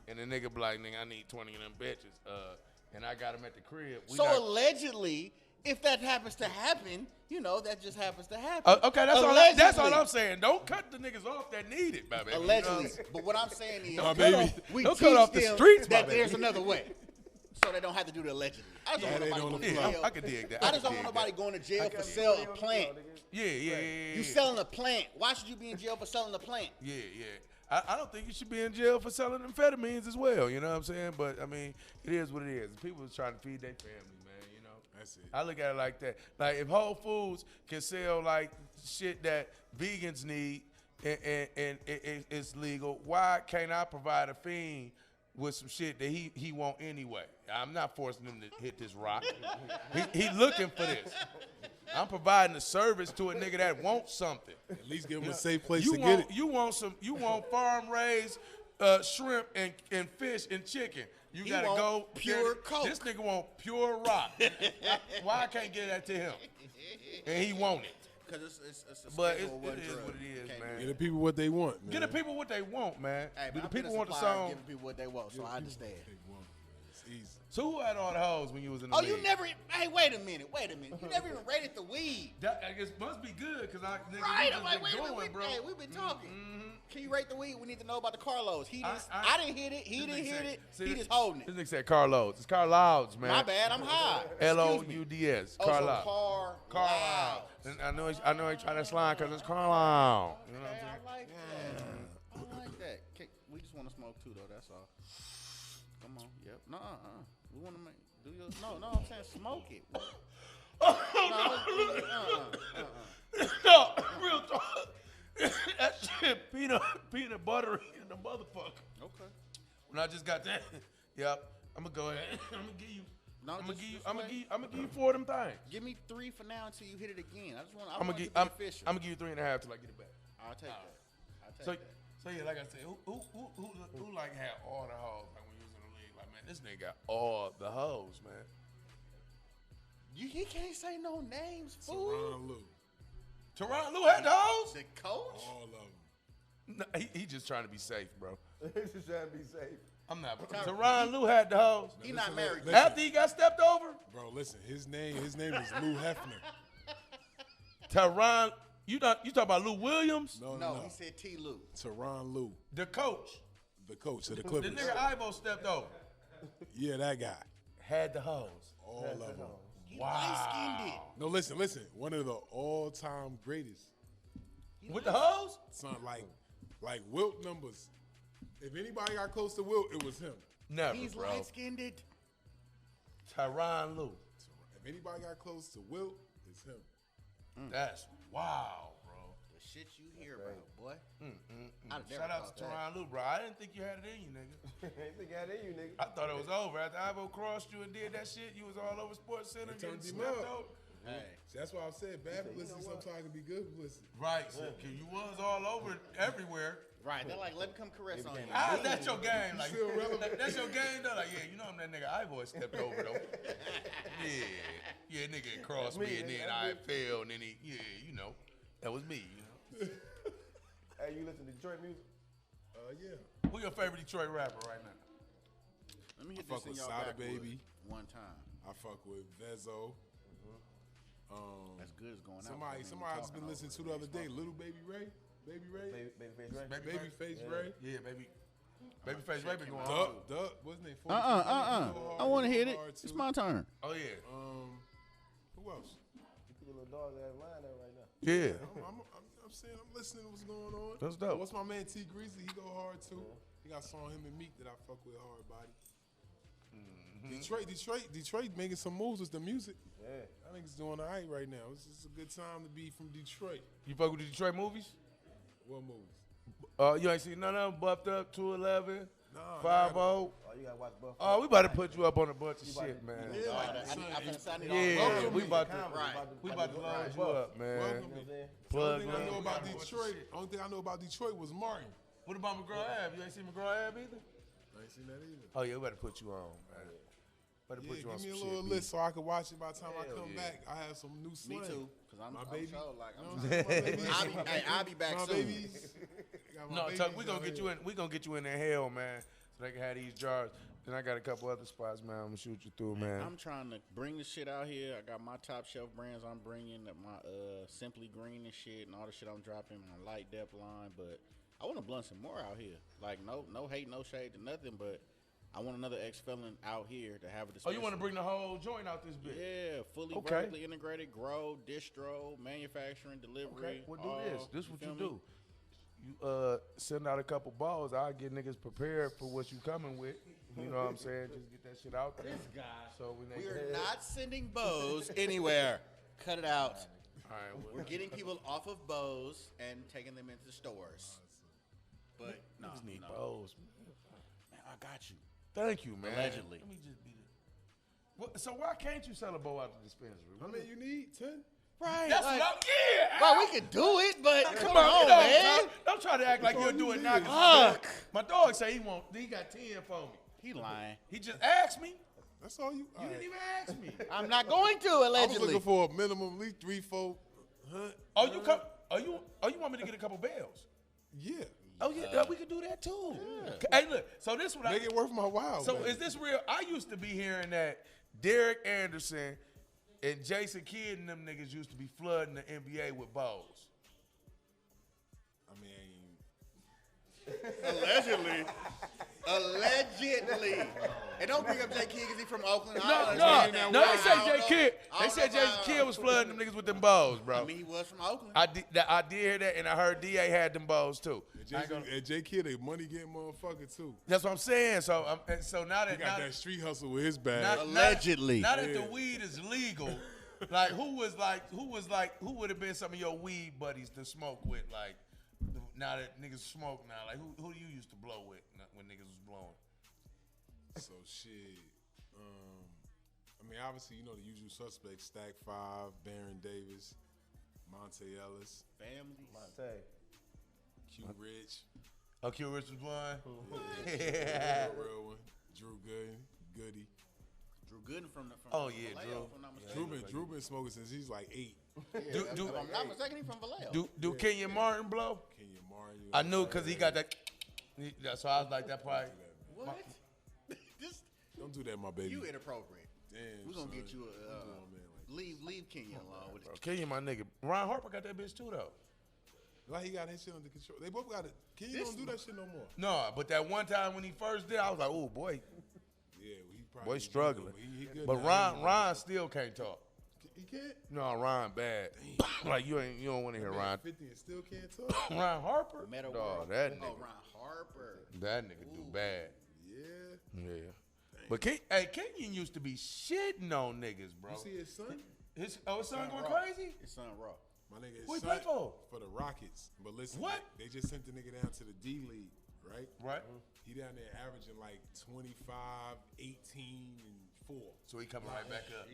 and the nigga be like, nigga, I need 20 of them bitches, and I got them at the crib. Allegedly, if that happens to happen, you know, that just happens to happen. Okay, that's all I'm saying. Don't cut the niggas off that need it, baby. Allegedly. You know but what I'm saying is, we don't teach cut off the streets, that there's another way. So they don't have to do the allegedly. I just don't want nobody going to jail. I can dig that. I just don't want nobody going to jail for selling a plant. Yeah. You selling a plant. Why should you be in jail for selling a plant? Yeah. I don't think you should be in jail for selling amphetamines as well. You know what I'm saying? But, I mean, it is what it is. People are trying to feed their family. That's it. I look at it like that. Like, if Whole Foods can sell, like, shit that vegans need and it's legal, why can't I provide a fiend with some shit that he want anyway? I'm not forcing him to hit this rock. he looking for this. I'm providing a service to a nigga that wants something. At least give him a safe place You to want, get it. You want farm raised shrimp and fish and chicken. You He gotta want go pure Coke. This nigga want pure rock. Why I can't get that to him? And he want it. Because it's a But schedule it one is drug. what it is, Can't man. do Get the people what they want, man. Get the people what they want, man. Hey, Do man, the I've been people a want the supplier song? giving people what they want, so I understand. It's easy. So who had all the hoes when you was in the Oh, league? you never. Hey, wait a minute. You never even rated the weed. That, I guess must be good because I nigga, Right, we I'm like, just wait a been minute, going, bro. hey, we've been talking. Mm-hmm. Can you rate the weed? We need to know about the Carlos. I I didn't hit it. He This didn't nigga hit said- it. see, He just holding This it. nigga said Carlos. It's Carlouds, man. My bad. I'm high. L-O-U-D-S. Oh, so Carlisle. Car. Carlisle. And I know he trying to slide because it's Carlisle. You know what Okay, I'm saying? I like that. I like that. We just want to smoke too, though. That's all. Come on. Yep. No. We want to make. Do your. No. I'm saying smoke it. No, real talk. That shit peanut buttery in the motherfucker. Okay. When I just got that, yep. I'm gonna go ahead. I'm gonna give you. No, I'm gonna just- give you. just I'm gonna wait. give you. I'm gonna give you 4 of them things. Give me 3 for now until you hit it again. I just want. I'm gonna to give. be official. I'm gonna give you 3.5 till I get it back. I'll take that. I'll take So, that. so yeah, like I said, who like had all the hoes like when you was in the league? Like, man, this nigga got all the hoes, man. He can't say no names, fool. Ron Lou. Teron Lou had the hoes? The coach? All of them. No, he just trying to be safe, bro. He's just trying to be safe. I'm not. Teron Lou had the hoes. He not married. listen. After he got stepped over, Bro, listen, his name is Lou Hefner. Teron, you talking about Lou Williams, No, he said T. Lou. Teron Lou, the coach, the coach of the the Clippers. nigga Ivo stepped over, Yeah, that guy. had the hoes. All of them. He light-skinned it. No, listen. One of the all-time greatest. With the hoes? Son, like Wilt numbers. If anybody got close to Wilt, it was him. Never, He's bro. light-skinned it. Tyron Lue. If anybody got close to Wilt, it's him. That's wow, bro. The shit you hear about, boy. I'd never Shout out thought to that. Tyron Lue, bro. I didn't think you had it in you, nigga. Ain't think I did you, nigga. I thought it was over. After Ivo crossed you and did that shit, you was all over Sports Center They getting turned him snapped up. over. Hey, See, that's why I said bad publicity sometimes can be good publicity. Right, so, 'cause you was all over everywhere. right. They're like, let me come caress on you. That's your game. Like, still relevant. that's your game, though. Like, yeah, you know I'm that nigga Ivo stepped over, though. Yeah, nigga crossed me, and then I fell, and then you know, that was me, you know. Hey, you listen to Detroit music? Yeah. Who your favorite Detroit rapper right now? Let me hit fuck this in with y'all Sada backwood Baby. one time. I fuck with Vezo. That's good as going Somebody I just been listening to the other day, Little Baby Ray. Baby Ray? Babyface Ray? Babyface Ray. Yeah, Babyface Ray been going Duck, on. Duck, what's his name? I want to hit it. It's my turn. Oh, yeah. Who else? You put a little dog ass line there right now. Yeah. I'm saying, I'm listening to what's going on. That's dope. What's my man T Greasy? He go hard too. He got a song him and Meek that I fuck with hard body. Detroit making some moves with the music. Yeah. I think it's doing all right right now. It's just a good time to be from Detroit. You fuck with the Detroit movies? What movies? You ain't seen none of them? Buffed Up, 211, Nah, 5-0. Oh, you gotta watch Buffalo. Oh, we about to put you up on a bunch of shit, man. Yeah, like, I need Yeah, Welcome we me. about to Right. we about to load you up, man. welcome You know what I'm me. saying? The Plug only thing I in. know about Detroit, only thing I know about Detroit was Martin. What about McGraw Ave? You ain't seen McGraw Ave either? I ain't seen that either. Oh yeah, we better put you on, man. Better Yeah, put you on give me some a little shit. list so I can watch it by the time I Hell come yeah. back. I have some new Me slang. too. Because I'm My I'm baby. so like, You know I'm what I'm saying? My babies. I'll be back My soon. babies. Got my No, babies Tuck, we gonna out get here. you in. We gonna get you in there hell, man, so they can have these jars. Then I got a couple other spots, man. I'm gonna shoot you through, man. I'm trying to bring the shit out here. I got my top shelf brands I'm bringing, my Simply Green and shit, and all the shit I'm dropping, my light depth line. But I want to blunt some more out here. Like no hate, no shade to nothing, but I want another ex-felon out here to have a Oh, dispensary. you want to bring the whole joint out this bitch? Yeah, fully Okay. vertically integrated, grow, distro, manufacturing, delivery. Okay, well do all, this. This is what feel you me? do. You send out a couple balls. I'll get niggas prepared for what you coming with. You know what I'm saying? Just get that shit out there. This guy. So We are not sending bows anywhere. Cut it out. All right. Well, We're getting people off of bows and taking them into stores. But no, niggas need no. bows. Man, I got you. Thank you, man. Allegedly. Let me just be the. So why can't you sell a bow out the dispensary? I mean, you need 10. Right. That's like, what I'm. bro, we could do it, but come on, you know, man. Don't try to act like you'll do it now. Fuck. My dog say he won't. He got 10 for me. He lying. He just asked me. That's all you. You didn't even ask me. I'm not going to, I was allegedly. looking for a minimum, at least 3, 4. Oh, you come? You want me to get a couple bells? Yeah. Oh yeah, we could do that too. Hey, look. So this what Make it worth my while. So man. is this real? I used to be hearing that Derek Anderson and Jason Kidd and them niggas used to be flooding the NBA with balls. I mean, Allegedly. And don't bring up J. Kidd because he from Oakland. No, they say J. Kidd. They said Jason Kidd was flooding them niggas with them balls, bro. I mean, he was from Oakland. I did hear that, and I heard DA had them balls too. and J. Kidd, a money getting motherfucker too. That's what I'm saying. So now that He got that street hustle with his bag. Allegedly. Now that the weed is legal, like who would have been some of your weed buddies to smoke with? Like now that niggas smoke now, like who you used to blow with when niggas was blowing? So shit. I mean, obviously, you know the usual suspects: Stack 5, Baron Davis, Monte Ellis, Families. Monte. Q Rich, Oh, Q Rich was one. real one, Drew Goody. Drew Gooden from Oh, yeah, Vallejo, Drew. if I'm not mistaken. Drew been smoking since he's like 8. Do If I'm not mistaken, he's from Vallejo. do Kenyon Martin blow? Kenya Mario. I knew because he got that. So I was like that probably. What? This, Don't do that, my baby. you inappropriate. Damn, We're going to son. get you Don't do a, my man like leave Kenya alone with it. Kenyon, my nigga. Ron Harper got that bitch too though. Like he got his shit under control. They both got it. Kenya don't do that shit no more. No, but that one time when he first did, I was like, oh boy, Yeah, he probably boy struggling. He good But now. Ron still can't talk. He can't. No, Ron bad. Like you don't want to hear Ron. 50 and still can't talk. Ron Harper. Meta Dog, World. that Oh, nigga. Ron Harper. That nigga do bad. Yeah. Yeah. But Kenyon used to be shitting on niggas, bro. You see his son? His son going Raw. crazy? His son Raw. My nigga, Who he his play son for? the Rockets. But listen, What? They just sent the nigga down to the D League, right? Right. He down there averaging like 25, 18, and 4. So he coming right back up.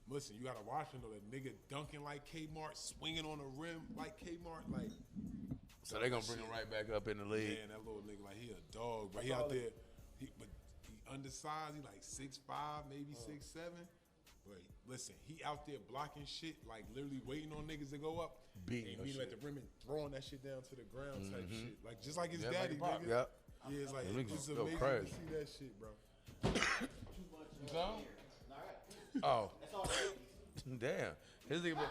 Listen, you gotta watch him though. That nigga dunking like Kmart, swinging on the rim like Kmart, like. So they gonna bring him right back up in the league. Man, that little nigga, like he a dog, but he out there. But he undersized. He like 6'5", maybe 6'7". But listen, he out there blocking shit, like literally waiting on niggas to go up, Beating and that meeting at shit. the rim and throwing that shit down to the ground type shit, like just like his Yeah, like daddy, a pop, nigga. yep. Yeah, it's like Them niggas it's go amazing crazy. to see that shit, bro. You gone? Oh. Damn. This nigga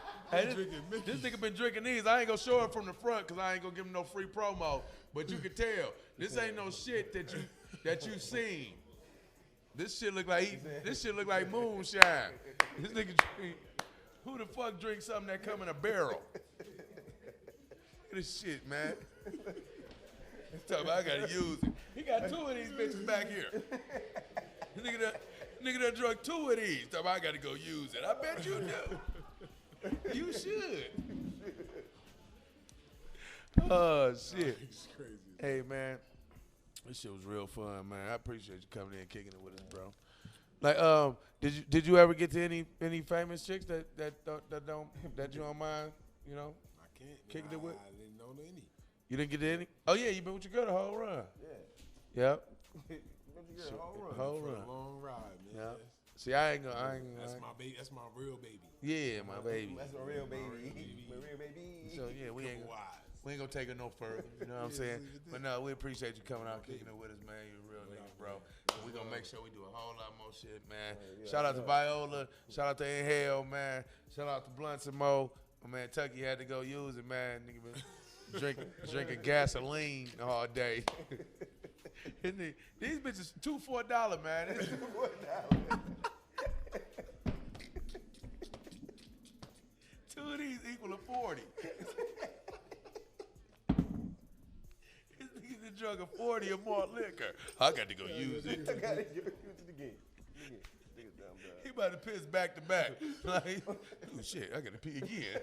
this nigga been drinking these. I ain't gonna show it from the front because I ain't gonna give him no free promo. But you can tell this ain't no shit that you seen. This shit look like moonshine. This nigga drink, who the fuck drinks something that come in a barrel? Look at this shit, man. He's talking about I gotta use it. He got 2 of these bitches back here. Nigga done drunk 2 of these. Talking about I gotta go use it. I bet you do. You should. Oh shit. It's crazy. Hey man, this shit was real fun, man. I appreciate you coming in and kicking it with us, bro. Like, did you ever get to any famous chicks that you don't mind, you know? I can't. Kicking it with? I didn't know any. You didn't get to any? Oh yeah, you been with your girl the whole run. Yeah. Yep. Shit, whole run. Whole For run. a long ride, man. Yep. See, I ain't gonna. That's my baby. That's my real baby. Yeah, my baby. That's a real baby. My real baby. So yeah, we ain't gonna take it no further. You know what I'm saying? But no, we appreciate you coming out kicking it with us, man. You're a real nigga, bro. And we gonna make sure we do a whole lot more shit, man. Shout out to Viola. Shout out to Inhale, man. Shout out to Blunts and Mo. My man Tucky had to go use it, man. Nigga been drinking gasoline all day. These bitches $2 for $1, man. Two of these equal to 40. This nigga done drunk a 40 or more liquor. I got to go use it. He about to piss back to back. Like, oh shit, I got to pee again.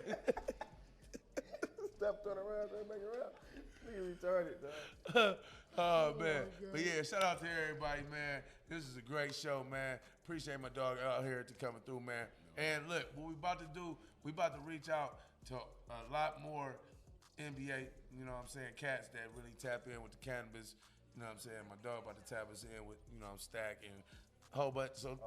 step, turn around, turn back around. Nigga retarded, dog. Oh, man. But yeah, shout out to everybody, man. This is a great show, man. Appreciate my dog out here to coming through, man. And look, what we about to do, we about to reach out to a lot more NBA, you know what I'm saying, cats that really tap in with the cannabis. You know what I'm saying? My dog about to tap us in with, you know, Stack and a whole bunch. So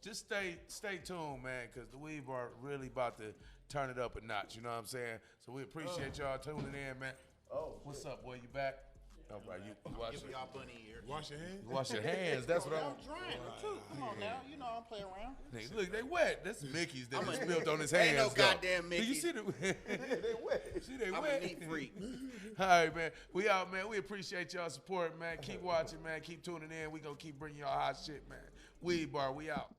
just stay tuned, man, because the Weed Bar really about to turn it up a notch. You know what I'm saying? So we appreciate y'all tuning in, man. What's up, boy? You back? All right, you wash Give y'all bunny ear. Wash your hands. wash your hands. That's what I'm trying too. Come on now, you know I'm playing around. Nigga, look, they wet. That's Mickey's that he a- spilled on his Ain't hands. no though. goddamn Do you Mickey. see the? They wet. See they I'm wet. a neat freak. All right, man. We out, man. We appreciate y'all support, man. Keep watching, man. Keep tuning in. We gonna keep bringing y'all hot shit, man. Weed Bar, we out.